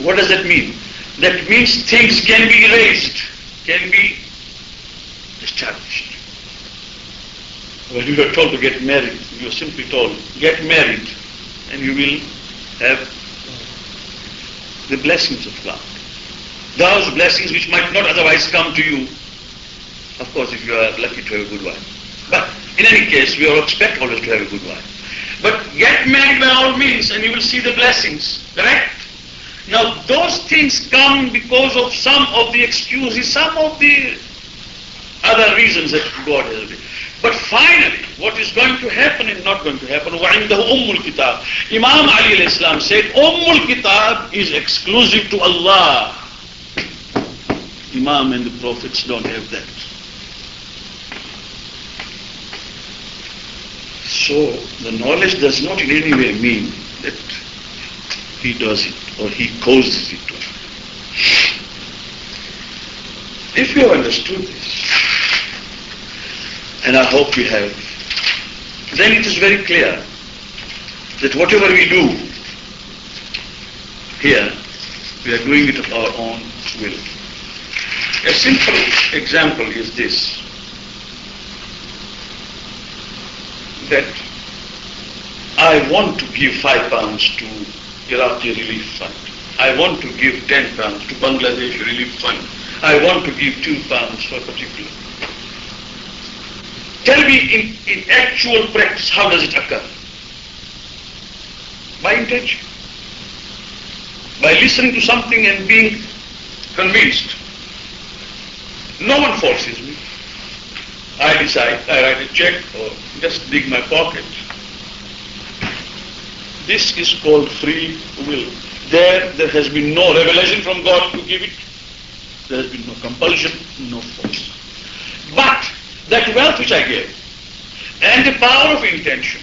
A: What does that mean? That means things can be erased, can be established. When you are told to get married, you are simply told, get married, and you will have the blessings of God. Those blessings which might not otherwise come to you, of course, if you are lucky to have a good wife. But in any case, we all expect always to have a good wife. But get married by all means, and you will see the blessings, correct? Now, those things come because of some of the excuses, some of the other reasons that God has given. But finally, what is going to happen and not going to happen, وَعِنْدَهُ أُمُّ الْكِتَابِ. Imam Ali al-Islam said, Kitab is exclusive to Allah. Imam and the prophets don't have that. So, the knowledge does not in any way mean that he does it or he causes it to him. If you have understood this, and I hope you have, then it is very clear that whatever we do here, we are doing it of our own will. A simple example is this, that I want to give £5 to Iraqi Relief Fund. I want to give £10 to Bangladesh Relief Fund. I want to give £2 for a particular. Tell me in actual practice, how does it occur? By intention. By listening to something and being convinced. No one forces me. I decide, I write a check or just dig my pocket. This is called free will. There has been no revelation from God to give it. There has been no compulsion, no force. But that wealth which I gave, and the power of intention,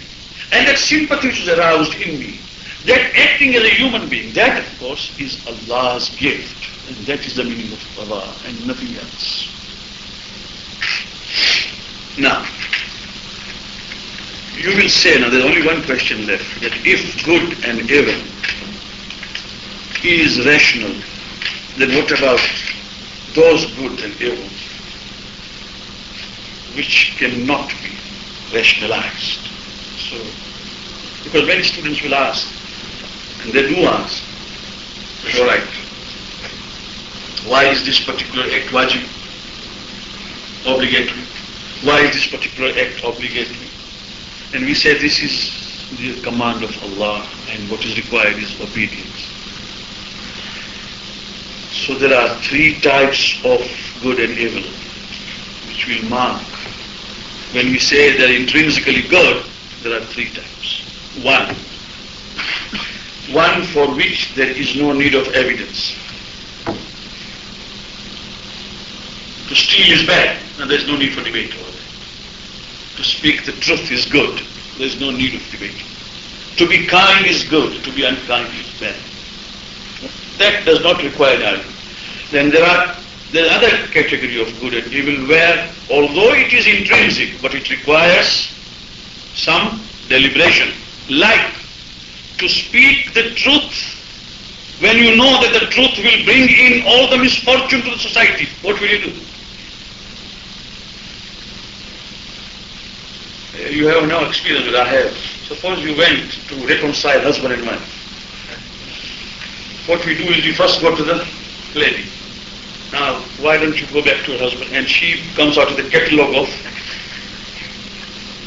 A: and that sympathy which is aroused in me, that acting as a human being, that of course is Allah's gift. And that is the meaning of Allah and nothing else. Now, you will say, now there's only one question left, that if good and evil is rational, then what about those good and evil which cannot be rationalized? So, because many students will ask, and they do ask, all right, why is this particular act wajib, obligatory? Why is this particular act obligatory? And we say this is the command of Allah, and what is required is obedience. So there are three types of good and evil which will mark. When we say they're intrinsically good, There are three types. One for which there is no need of evidence. To steal is bad, and there is no need for debate over that. To speak the truth is good, there is no need of debate. To be kind is good, to be unkind is bad. That does not require argument. Then there is another category of good and evil where, although it is intrinsic, but it requires some deliberation. Like to speak the truth when you know that the truth will bring in all the misfortune to the society. What will you do? You have no experience that I have. Suppose you went to reconcile husband and wife. What we do is we first go to the lady. Now, why don't you go back to her husband? And she comes out with a catalogue of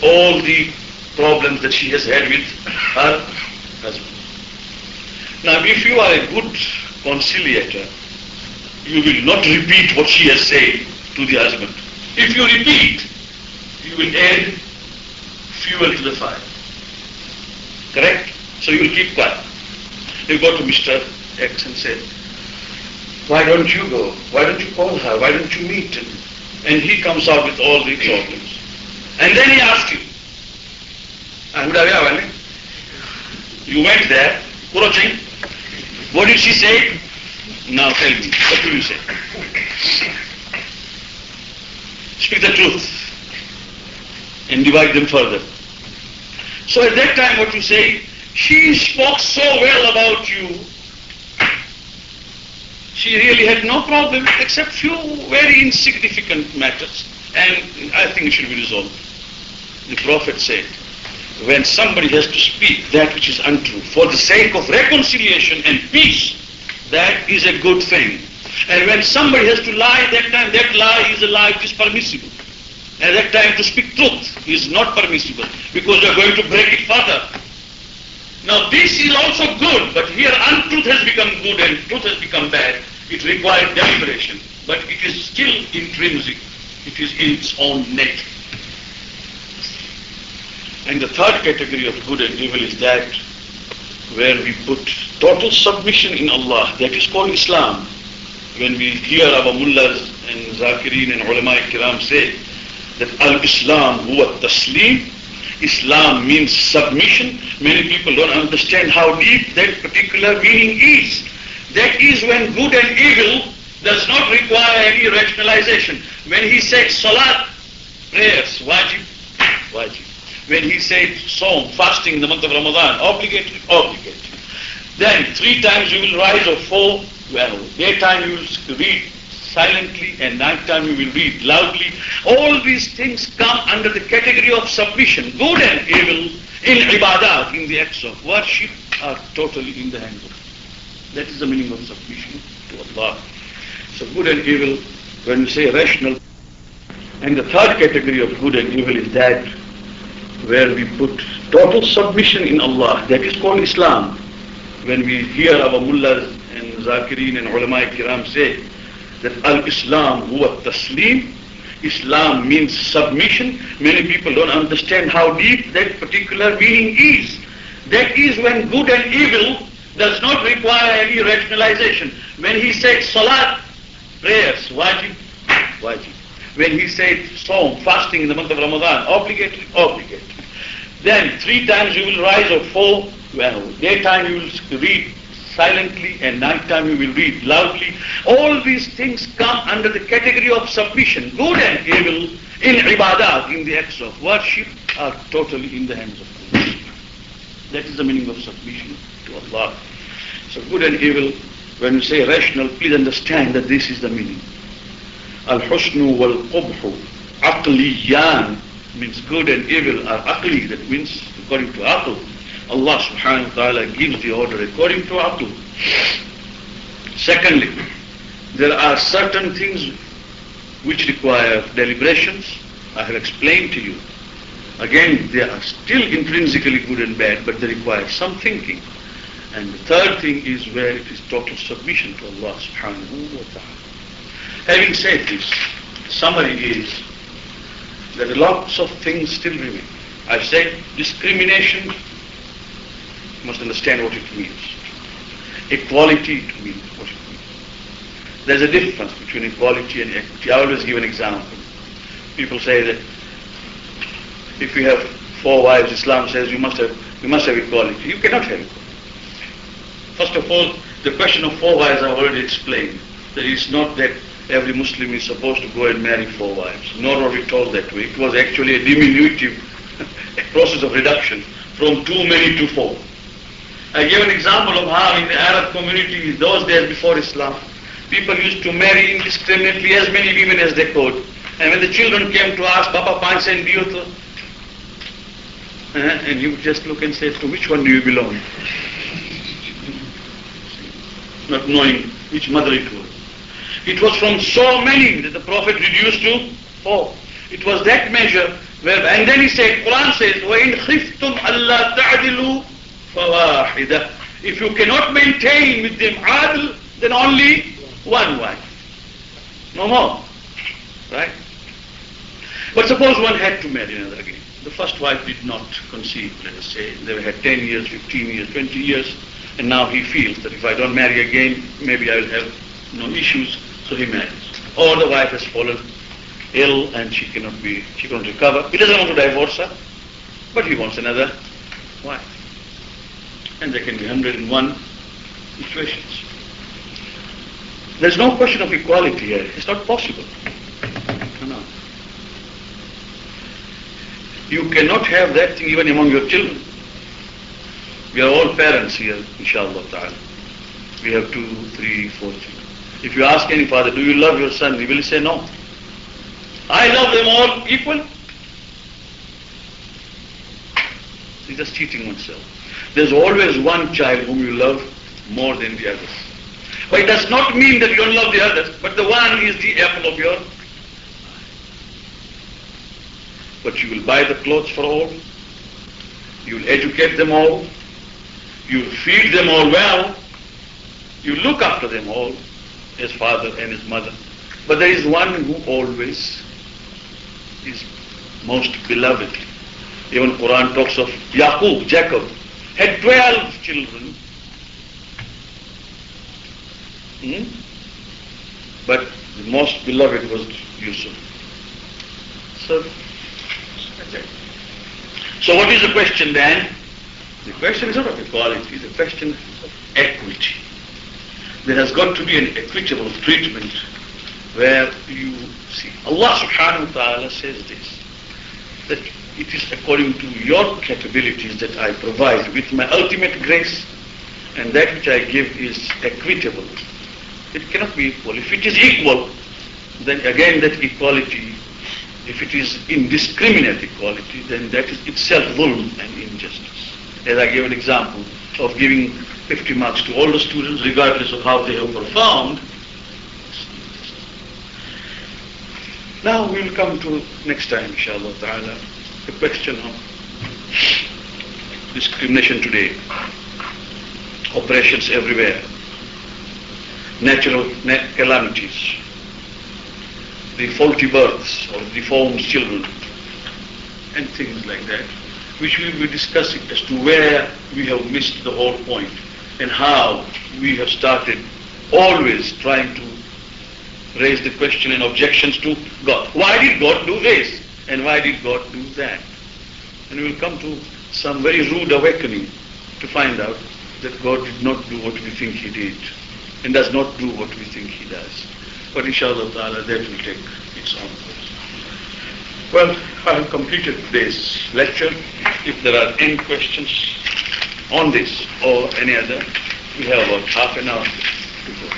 A: all the problems that she has had with her husband. Now, if you are a good conciliator, you will not repeat what she has said to the husband. If you repeat, you will add fuel to the fire. Correct? So you will keep quiet. You go to Mr. X and say, why don't you go? Why don't you call her? Why don't you meet him? And he comes out with all the problems. And then he asks you, you went there, what did she say? Now tell me, what do you say? Speak the truth and divide them further. So at that time what you say, she spoke so well about you, she really had no problem except few very insignificant matters, and I think it should be resolved. The Prophet said, when somebody has to speak that which is untrue for the sake of reconciliation and peace, that is a good thing. And when somebody has to lie, that lie is a lie which is permissible. At that time to speak truth is not permissible because you are going to break it further. Now this is also good, but here untruth has become good and truth has become bad. It requires deliberation, but it is still intrinsic. It is in its own nature. And the third category of good and evil is that where we put total submission in Allah. That is called Islam. When we hear our mullahs and zakirin and ulama kiram say that al-Islam huwa taslim, Islam means submission, many people don't understand how deep that particular meaning is. That is when good and evil does not require any rationalization. When he said salat, prayers, wajib. When he said Saum, fasting in the month of Ramadan, obligatory. Then 3 times you will rise or fall. Well, daytime you will read silently and nighttime you will read loudly. All these things come under the category of submission. Good and evil in ibadat, in the acts of worship, are totally in the hands of Allah. That is the meaning of submission to Allah. So good and evil, when we say rational, and the third category of good and evil is that where we put total submission in Allah. That is called Islam. When we hear our mullahs and zakirin and ulama kiram say that al-Islam huwa taslim, Islam means submission, many people don't understand how deep that particular meaning is. That is when good and evil does not require any rationalization. When he said salat, prayers, wajib. When he said Saum, fasting in the month of Ramadan, obligatory. Then 3 times you will rise or fall. Well, daytime you will read silently and nighttime you will read loudly. All these things come under the category of submission. Good and evil in ibadat, in the acts of worship, are totally in the hands of Allah. That is the meaning of submission to Allah. So good and evil, when you say rational, please understand that this is the meaning. Al-husnu wal-qubhu aqliyan means good and evil are aqli. That means according to aql. Allah subhanahu wa ta'ala gives the order according to aql. Secondly, there are certain things which require deliberations. I have explained to you. Again, they are still intrinsically good and bad, but they require some thinking. And the third thing is where it is total submission to Allah subhanahu wa ta'ala. Having said this, summary is that lots of things still remain. I've said discrimination, you must understand what it means. Equality, it means what it means. There's a difference between equality and equity. I always give an example. People say that if you have 4 wives, Islam says you must have equality. You cannot have equality. First of all, the question of 4 wives I've already explained. That it's not that every Muslim is supposed to go and marry 4 wives. Nor are we told that way. It was actually a diminutive process of reduction from too many to 4. I gave an example of how in the Arab community those days before Islam, people used to marry indiscriminately as many women as they could. And when the children came to ask, Papa, Panch and Diyo, and he would just look and say, to which one do you belong? Not knowing which mother it was. It was from so many that the Prophet reduced to 4. It was that measure where, and then he said, Quran says, وَإِنْ خِفْتُمْ أَلَّا تَعْدِلُوا فَوَاحِدَةً. If you cannot maintain with them adl, then only 1 wife. No more. Right? But suppose one had to marry another again. The first wife did not conceive, let us say. They had 10 years, 15 years, 20 years. And now he feels that if I don't marry again, maybe I will have no issues. So he marries. Or the wife has fallen ill and she cannot recover. He doesn't want to divorce her, but he wants another wife. And there can be 101 situations. There's no question of equality here. It's not possible. No. You cannot have that thing even among your children. We are all parents here, inshallah ta'ala. We have 2, 3, 4 children. If you ask any father, do you love your son? He will say no. I love them all equal. He's just cheating oneself. There's always one child whom you love more than the others. But it does not mean that you don't love the others, but the one is the apple of your eye. But you will buy the clothes for all. You will educate them all. You will feed them all well. You look after them all, his father and his mother. But there is one who always is most beloved. Even Quran talks of Jacob had 12 children. But the most beloved was Yusuf. So what is the question then? The question is not of equality, it's a question of equity. There has got to be an equitable treatment where you see. Allah subhanahu wa ta'ala says this, that it is according to your capabilities that I provide with my ultimate grace, and that which I give is equitable. It cannot be equal. If it is equal, then again that equality, if it is indiscriminate equality, then that is itself dhulm and injustice. As I gave an example of giving 50 marks to all the students regardless of how they have performed. Now we will come to next time, inshallah ta'ala, the question of discrimination today, oppressions everywhere, natural calamities, the faulty births or deformed children, and things like that, which we will be discussing as to where we have missed the whole point and how we have started always trying to raise the question and objections to God. Why did God do this? And why did God do that? And we will come to some very rude awakening to find out that God did not do what we think He did and does not do what we think He does. But inshallah ta'ala that will take its own course. Well, I have completed today's lecture. If there are any questions on this or any other, we have about half an hour to go.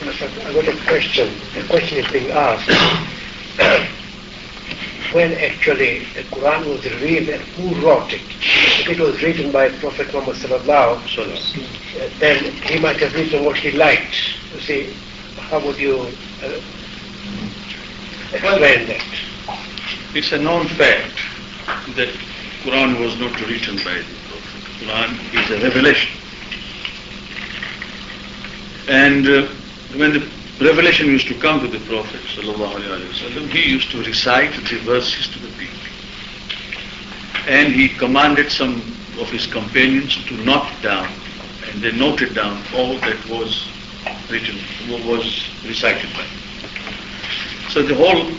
B: I got a question. The question is being asked. When actually the Quran was revealed and who wrote it? If it was written by Prophet Muhammad sallallahu alaihi wasallam, then he might have written what he liked. You see, how would you explain that?
A: It's a known fact that Quran was not written by the Prophet. Quran is a revelation. And when the revelation used to come to the Prophet ﷺ, he used to recite the verses to the people. And he commanded some of his companions to note down, and they noted down all that was written, was recited by him. So the whole,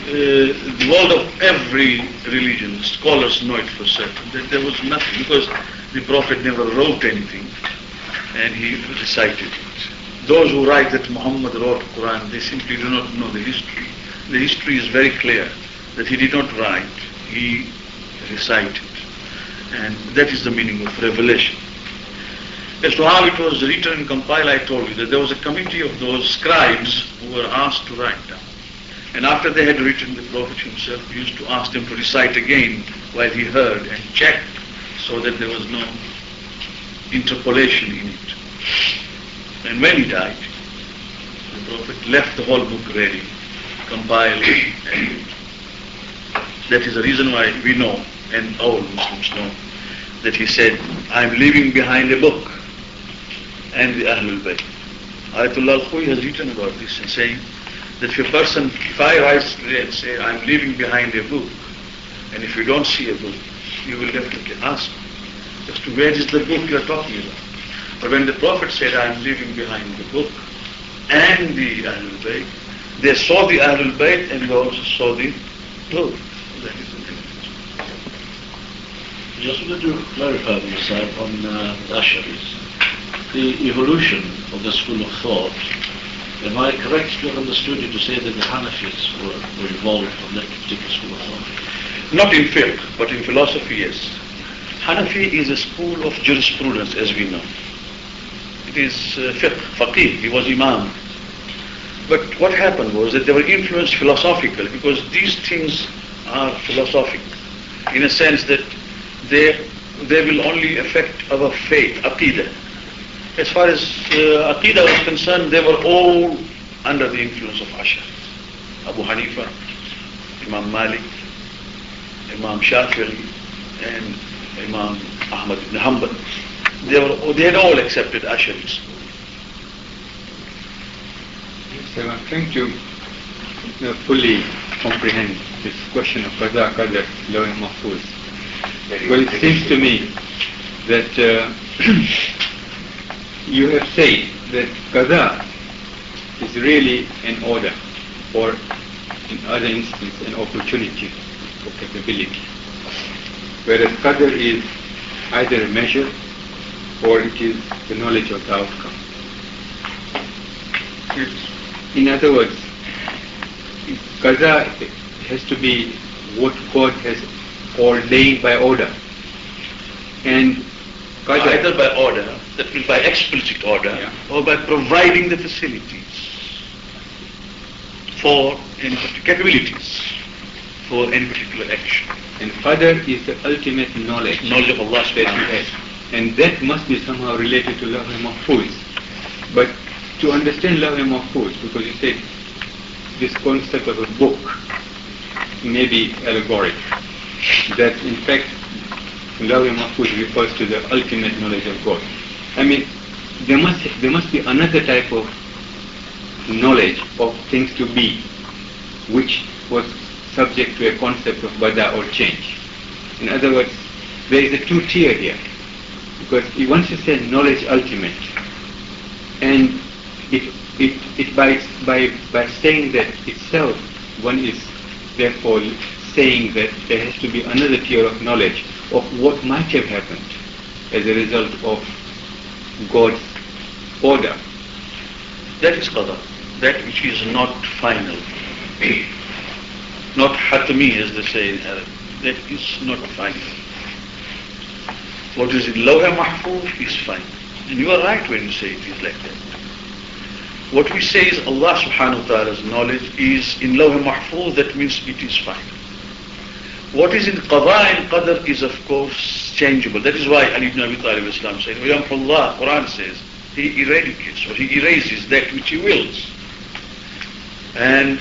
A: the world of every religion, scholars know it for certain, that there was nothing, because the Prophet never wrote anything, and he recited it. Those who write that Muhammad wrote Quran, they simply do not know the history. The history is very clear, that he did not write, he recited. And that is the meaning of revelation. As to how it was written and compiled, I told you that there was a committee of those scribes who were asked to write down. And after they had written, the Prophet himself used to ask them to recite again while he heard and checked, so that there was no interpolation in it. And when he died, the Prophet left the whole book ready, compiled, and that is the reason why we know, and all Muslims know, that he said, I am leaving behind a book, and the Ahlul Bayt. Ayatollah Al-Khoui has written about this and saying that if I rise today and say, I am leaving behind a book, and if you don't see a book, you will definitely ask as to where is the book you are talking about. But when the Prophet said, I am leaving behind the book and the Ahlul Bayt, they saw the Ahlul Bayt and they also saw the book. That is the difference.
C: Just wanted to clarify this on the Ash'aris. The evolution of the school of thought, am I correct to have understood you to say that the Hanafis were evolved from that particular school of thought?
A: Not in fiqh, but in philosophy, yes. Hanafi is a school of jurisprudence, as we know. It is fiqh, faqih, he was imam. But what happened was that they were influenced philosophically, because these things are philosophical, in a sense that they will only affect our faith, aqidah. As far as aqidah was concerned, they were all under the influence of Ash'ari. Abu Hanifa, Imam Malik, Imam Shafi'i, and Imam Ahmad ibn Hanbal. They had all accepted Ash'ari school.
D: So I'm trying to fully comprehend this question of Qadha, Qadar, Law and Mahfuz. Well, it seems to me that you have said that Qadha is really an order, or in other instances an opportunity or capability, whereas Qadar is either a measure or it is the knowledge of the outcome. In other words, Qadha has to be what God has ordained by order. And Qadar,
A: either by order, that means by explicit order,
D: yeah,
A: or by providing the facilities for any capabilities for any particular action.
D: and Qadar is the ultimate knowledge
A: Knowledge of Allah
D: that we
A: subhanahu
D: have. And that must be somehow related to Law and Mahfuz. But to understand Law and Mahfuz, because you said this concept of a book may be allegoric, that in fact Law and Mahfuz refers to the ultimate knowledge of God. I mean, there must be another type of knowledge of things to be, which was subject to a concept of bada or change. In other words, there is a two-tier here, because once you say knowledge ultimate, and it by saying that itself, one is therefore saying that there has to be another tier of knowledge of what might have happened as a result of God's order.
A: That is qadar, that which is not final, not hatmi as they say in Arabic. That is not final. What is in Lawh Mahfuz is final. And you are right when you say it is like that. What we say is Allah subhanahu wa ta'ala's knowledge is in Lawh Mahfuz, that means it is final. What is in Qadha and Qadr is of course changeable. That is why Ali ibn Abi Talib Islam said, Allah, Quran says, He eradicates or He erases that which He wills, and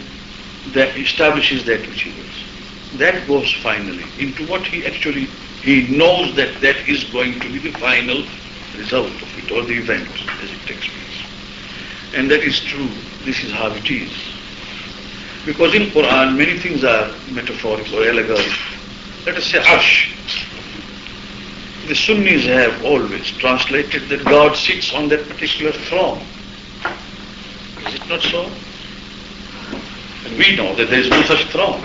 A: that establishes that which He wills. That goes finally into what He actually, He knows that that is going to be the final result of it, or the event as it takes place. and that is true, this is how it is. Because in Quran many things are metaphorical or allegorical. Let us say Arsh. The Sunnis have always translated that God sits on that particular throne. Is it not so? And we know that there is no such throne.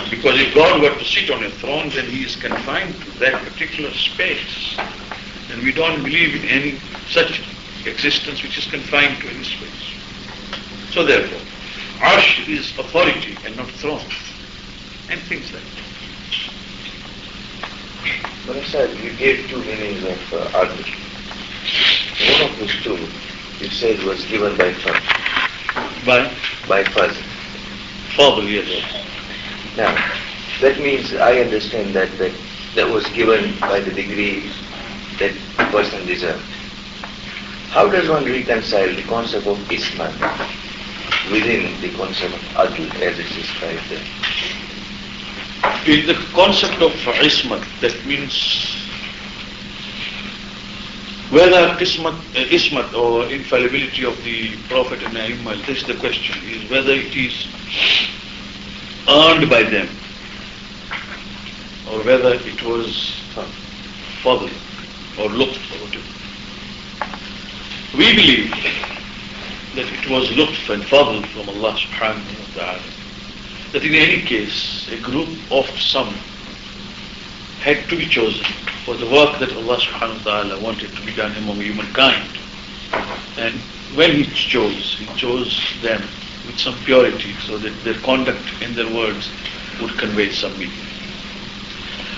A: Because if God were to sit on a throne, then he is confined to that particular space. And we don't believe in any such existence which is confined to any space. So therefore, Arsh is authority and not throne. And things like that.
E: Sir, you gave two meanings of Adl. One of those two, you said, was given by Fazl. By Fazl.
A: Fazl, yes.
E: Now, that means I understand that was given by the degree that the person deserved. How does one reconcile the concept of Islam within the concept of Adl as it is described there?
A: In the concept of Ismat, that means whether Ismat or infallibility of the Prophet and Aimmal, this is the question, is whether it is earned by them or whether it was fadl or lutf or whatever. We believe that it was lutf and fadl from Allah subhanahu wa ta'ala. That in any case, a group of some had to be chosen for the work that Allah subhanahu wa ta'ala wanted to be done among humankind. And when He chose them with some purity so that their conduct and their words would convey some meaning.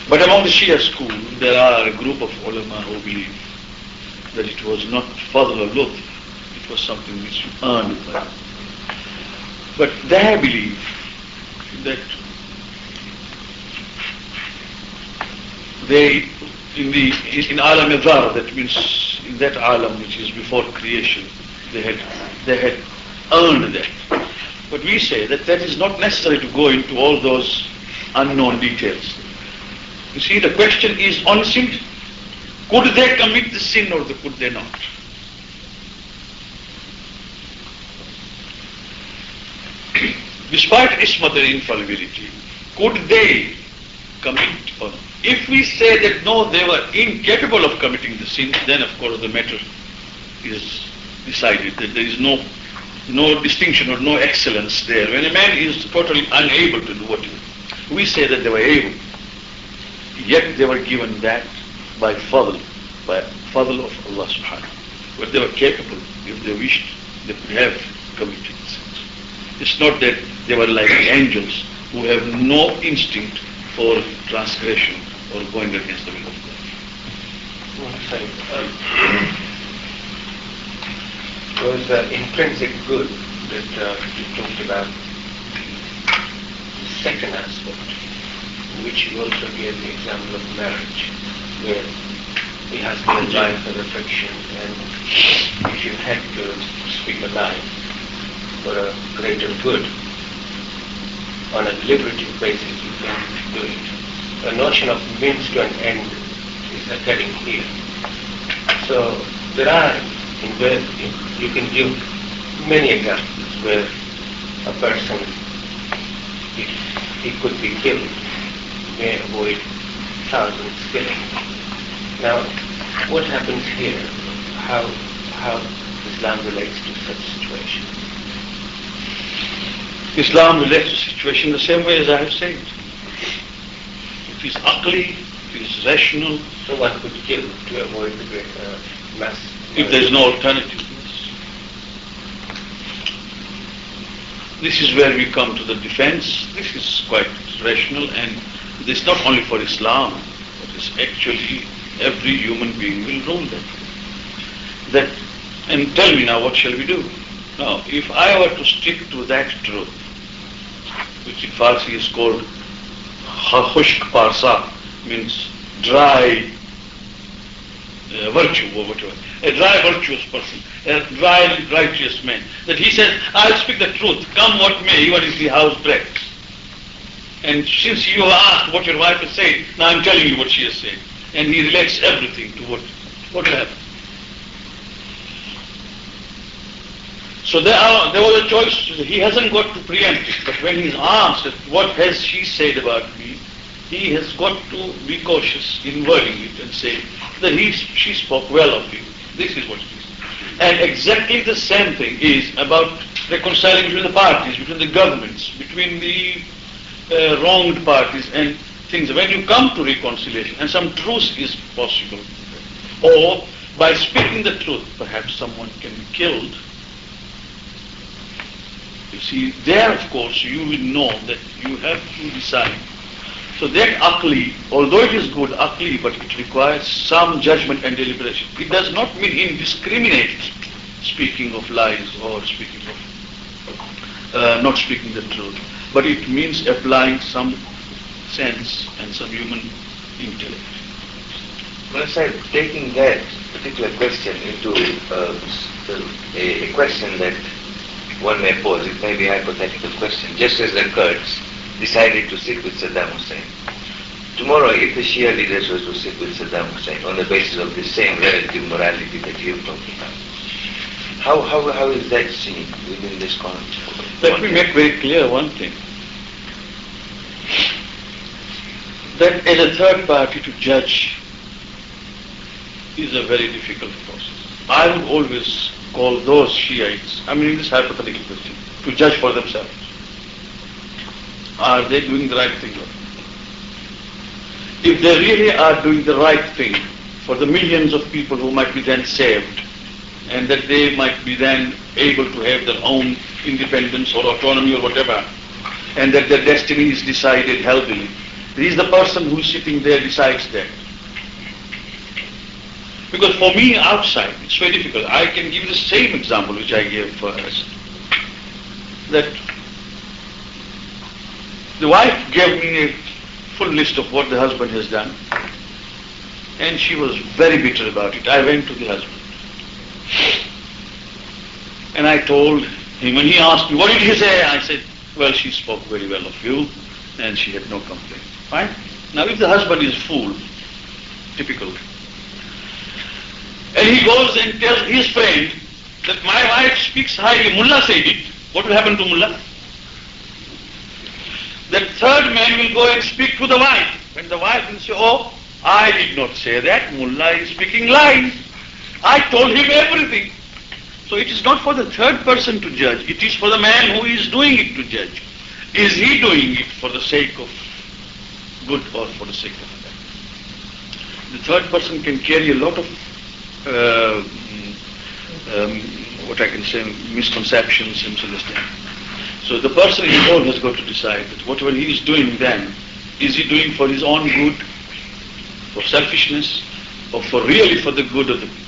A: But among the Shia school, there are a group of ulama who believe that it was not fadl or lutf, it was something which you earned by. But they believe that they, in alam adhar, that means in that alam which is before creation, they had earned that. But we say that that is not necessary to go into all those unknown details. You see, the question is on sin. Could they commit the sin or could they not? Despite ismat and infallibility, could they commit or not? If we say that no, they were incapable of committing the sin, then of course the matter is decided that there is no distinction or no excellence there. When a man is totally unable to do what we say that they were able, yet they were given that by fadl of Allah subhanahu. But they were capable, if they wished, they could have committed sins. It's not that they were like the angels who have no instinct for transgression or going against the will of God.
B: There was intrinsic good that you talked about, the second aspect, which you also gave the example of marriage, where it has been a lie for affection, and if you had to speak a lie for a greater good, on a deliberative basis you can do it. The notion of means to an end is occurring here. So there are, you can give many examples where a person, if he could be killed, may avoid thousands killing. Now, what happens here? How Islam relates to such situations?
A: Islam relates to situation the same way as I have said. It is aqli, it is rational.
B: So one could kill to avoid the great mass.
A: If there is no alternative. This is where we come to the defense. This is quite rational, and this is not only for Islam, but it's actually every human being will rule that. And tell me now, what shall we do? Now, if I were to stick to that truth, which in Farsi is called khushk parsa, means dry virtue or whatever, a dry virtuous person, a dry righteous man, that he says, I'll speak the truth, come what may, even if the house breaks. And since you have asked what your wife has said, now I'm telling you what she has said. And he relates everything to what will happen. So there was a choice. He hasn't got to preempt it, but when he's asked what has she said about me, he has got to be cautious in wording it and say that she spoke well of you. This is what it is. And exactly the same thing is about reconciling between the parties, between the governments, between the wronged parties and things. When you come to reconciliation and some truth is possible, or by speaking the truth, perhaps someone can be killed. You see, there of course you will know that you have to decide. So that aqli, although it is good aqli, but it requires some judgment and deliberation. It does not mean indiscriminate speaking of lies or speaking of not speaking the truth, but it means applying some sense and some human intellect.
E: Well, sir, taking that particular question into a question that one may pose, it may be a hypothetical question, just as the Kurds decided to sit with Saddam Hussein. Tomorrow, if the Shia leaders were to sit with Saddam Hussein on the basis of the same relative morality that you're talking about, how is that seen within this context?
A: Let me make very clear one thing. That as a third party to judge is a very difficult process. I would always call those Shiites, in this hypothetical question, to judge for themselves. Are they doing the right thing? If they really are doing the right thing for the millions of people who might be then saved, and that they might be then able to have their own independence or autonomy or whatever, and that their destiny is decided healthily, is the person who is sitting there decides that. Because for me outside, it's very difficult. I can give the same example which I gave first. That the wife gave me a full list of what the husband has done, and she was very bitter about it. I went to the husband. And I told him, when he asked me, what did he say? I said, well, she spoke very well of you, and she had no complaint. Fine? Now, if the husband is a fool, typical, and he goes and tells his friend that my wife speaks highly, Mullah said it, what will happen to Mullah? That third man will go and speak to the wife. When the wife will say, oh, I did not say that, Mullah is speaking lies. I told him everything. So it is not for the third person to judge, it is for the man who is doing it to judge. Is he doing it for the sake of good or for the sake of bad? The third person can carry a lot of what I can say, misconceptions and misunderstanding. So the person involved has got to decide that whatever he is doing then, is he doing for his own good, for selfishness, or for really for the good of the people.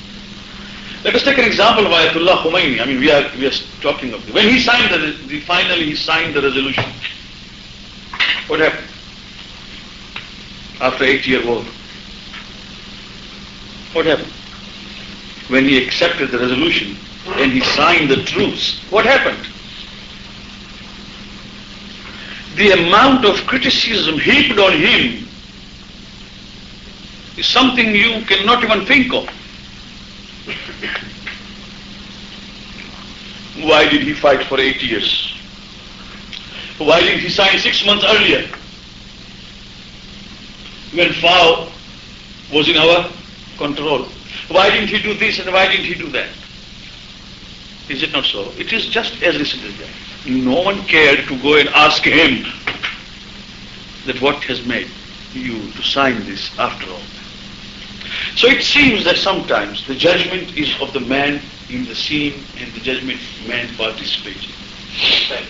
A: Let us take an example of Ayatollah Khomeini. We are talking of when he signed finally he signed the resolution. What happened? After 8-year war. What happened? When he accepted the resolution and he signed the truce, what happened? The amount of criticism heaped on him is something you cannot even think of. Why did he fight for 8 years? Why didn't he sign 6 months earlier? When FAO was in our control. Why didn't he do this and why didn't he do that? Is it not so? It is just as recent as that. No one cared to go and ask him that what has made you to sign this after all. So it seems that sometimes the judgment is of the man in the scene and the judgment of man participating.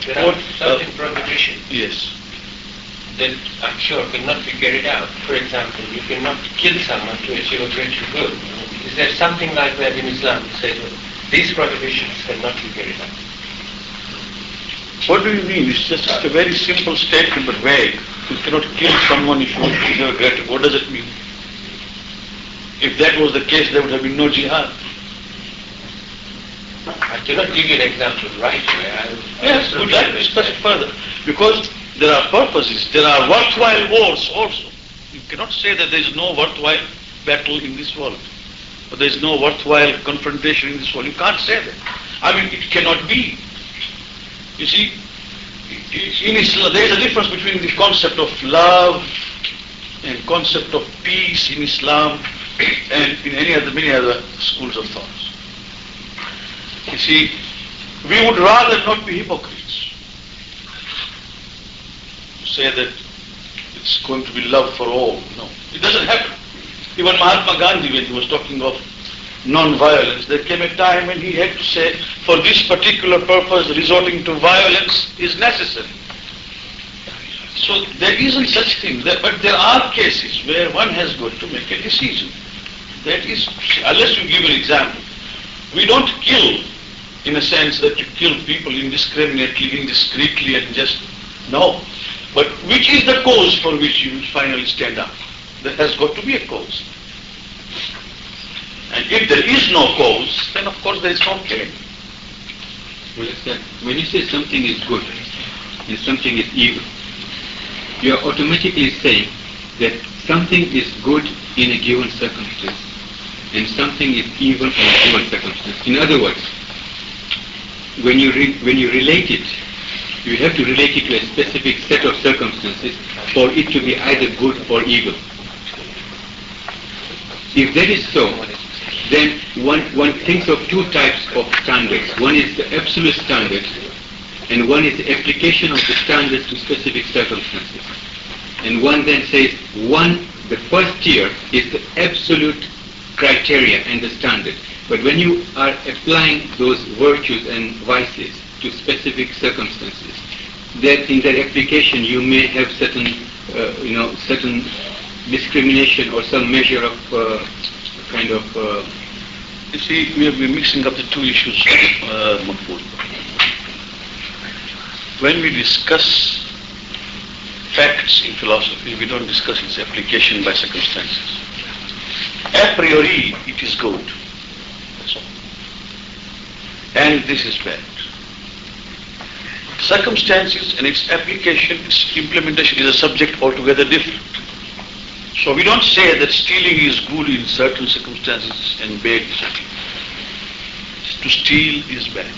B: There are certain prohibitions.
A: Yes.
B: That I'm sure cannot be carried out. For example, you cannot kill someone to achieve a greater good. Is there something like that in Islam to say that these prohibitions cannot be carried out?
A: What do you mean? It's just a very simple statement but vague. You cannot kill someone if you want to achieve a greater good. What does it mean? If that was the case, there would have been no jihad.
B: I cannot give you an example right away.
A: Yes, would like to discuss it further. Because there are purposes, there are worthwhile wars also. You cannot say that there is no worthwhile battle in this world. or there is no worthwhile confrontation in this world. You can't say that. I mean, it cannot be. You see, in Islam, there is a difference between the concept of love and concept of peace in Islam and in many other schools of thought. You see, we would rather not be hypocrites. Say that it's going to be love for all. No, it doesn't happen. Even Mahatma Gandhi, when he was talking of non-violence, there came a time when he had to say, for this particular purpose, resorting to violence is necessary. So there isn't such thing, but there are cases where one has got to make a decision. That is, unless you give an example, we don't kill in a sense that you kill people indiscriminately, indiscreetly, and just, no. But which is the cause for which you will finally stand up? There has got to be a cause. And if there is no cause, then of course there is no killing.
D: Well, when you say something is good and something is evil, you are automatically saying that something is good in a given circumstance and something is evil in a given circumstance. In other words, when you relate it, you have to relate it to a specific set of circumstances for it to be either good or evil. If that is so, then one thinks of two types of standards. One is the absolute standard, and one is the application of the standards to specific circumstances. And one then says, the first tier is the absolute criteria and the standard. But when you are applying those virtues and vices to specific circumstances, that in that application you may have certain discrimination or some measure of
A: You see, we have been mixing up the two issues, Mahfouz. When we discuss facts in philosophy, we don't discuss its application by circumstances. A priori, it is good. That's all. And this is bad. Circumstances and its application, its implementation is a subject altogether different. So we don't say that stealing is good in certain circumstances and bad in certain. To steal is bad.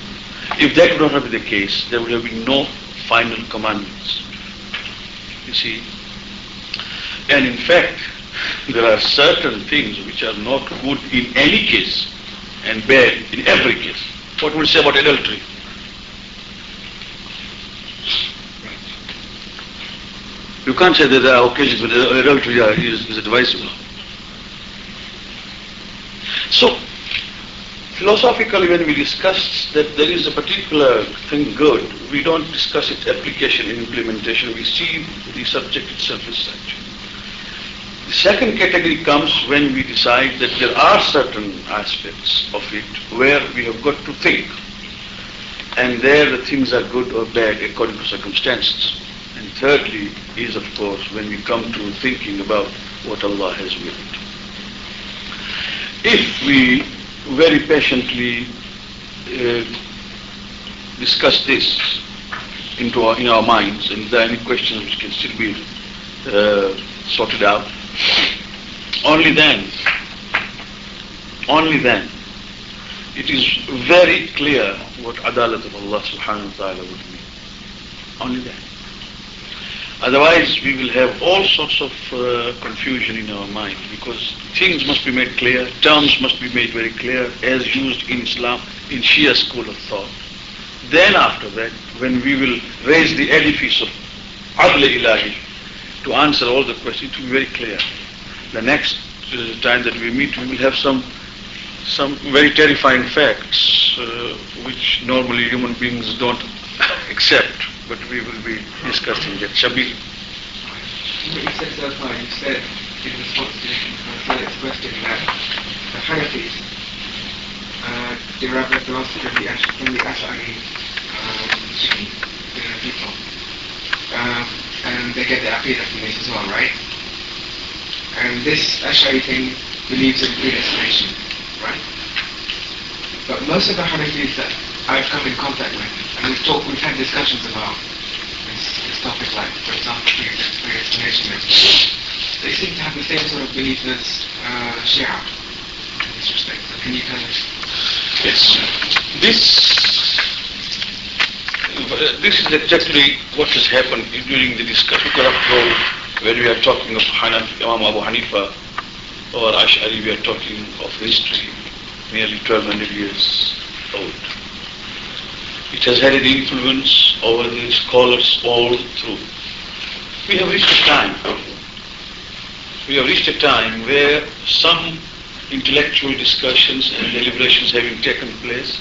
A: If that would not have been the case, there would have been no final commandments. You see? And in fact, there are certain things which are not good in any case and bad in every case. What would you say about adultery? You can't say that there are occasions when adultery is advisable. So, philosophically, when we discuss that there is a particular thing good, we don't discuss its application and implementation. We see the subject itself as such. The second category comes when we decide that there are certain aspects of it where we have got to think. And there the things are good or bad according to circumstances. And thirdly is, of course, when we come to thinking about what Allah has willed. If we very patiently discuss this in our minds, and if there are any questions which can still be sorted out, only then it is very clear what adalat of Allah subhanahu wa ta'ala would mean. Only then. Otherwise, we will have all sorts of confusion in our mind, because things must be made clear, terms must be made very clear, as used in Islam, in Shia school of thought. Then after that, when we will raise the edifice of Adl Ilahi to answer all the questions, it will be very clear. The next time that we meet, we will have some very terrifying facts, which normally human beings don't accept. But we will be discussing that. Shabir.
F: You said so far, you said in response to Salih's question that the Hanafis derive their philosophy from the Ash'ari people. And they get their aqidah from this as well, right? And this Ash'ari thing believes in predestination, right? But most of the Hanafis that I've come in contact with, and we've had discussions about this topic, like, for example, predestination, they seem to have the same sort of belief as Shia in this aspect. So can you kind of...
A: Yes. This is exactly what has happened during the discussion. When we are talking of Imam Abu Hanifa or Ash'ari, we are talking of history, nearly 1200 years old. It has had an influence over the scholars all through. We have reached a time where some intellectual discussions and deliberations having taken place,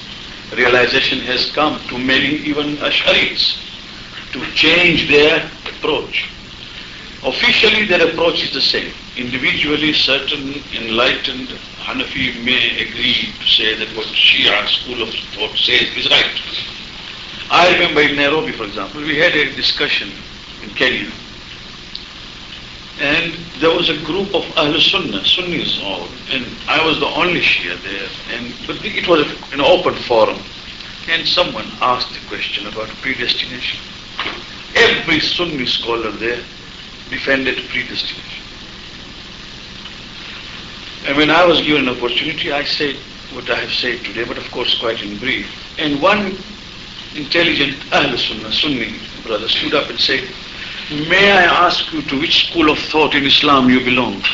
A: realization has come to many, even Ash'aris, to change their approach. Officially, their approach is the same. Individually, certain enlightened Hanafi may agree to say that what Shia school of thought says is right. I remember in Nairobi, for example, we had a discussion in Kenya, and there was a group of Ahl Sunnah, Sunnis all, and I was the only Shia there, but it was an open forum, and someone asked a question about predestination. Every Sunni scholar there defended predestination. And when I was given an opportunity, I said what I have said today, but of course quite in brief. And one intelligent Ahl Sunnah, Sunni brother stood up and said, "May I ask you to which school of thought in Islam you belong?"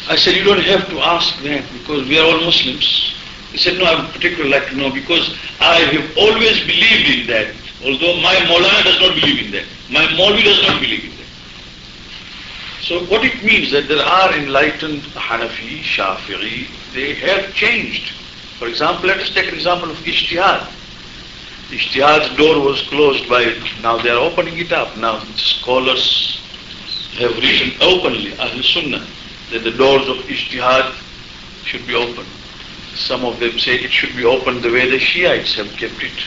A: I said, "You don't have to ask that because we are all Muslims." He said, "No, I would particularly like to know because I have always believed in that, although my Maulana does not believe in that. My Maulvi does not believe in that." So what it means that there are enlightened Hanafi, Shafi'i, they have changed. For example, let us take an example of Ijtihad. Ijtihad's door was closed now they are opening it up. Now scholars have written openly, Ahl Sunnah, that the doors of Ijtihad should be open. Some of them say it should be open the way the Shiites have kept it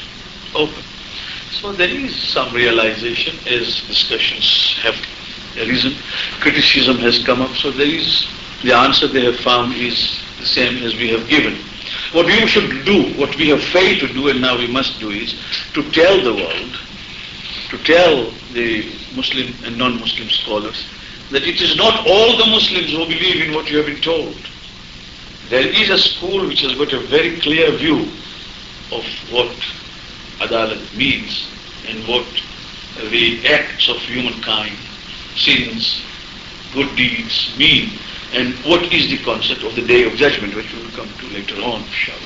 A: open. So there is some realization as discussions have arisen. Criticism has come up, so there is, the answer they have found is the same as we have given. What we should do, what we have failed to do and now we must do is to tell the world, to tell the Muslim and non-Muslim scholars that it is not all the Muslims who believe in what you have been told. There is a school which has got a very clear view of what Adalat means and what the acts of humankind, sins, good deeds mean, and what is the concept of the Day of Judgment, which we will come to later on, inshallah.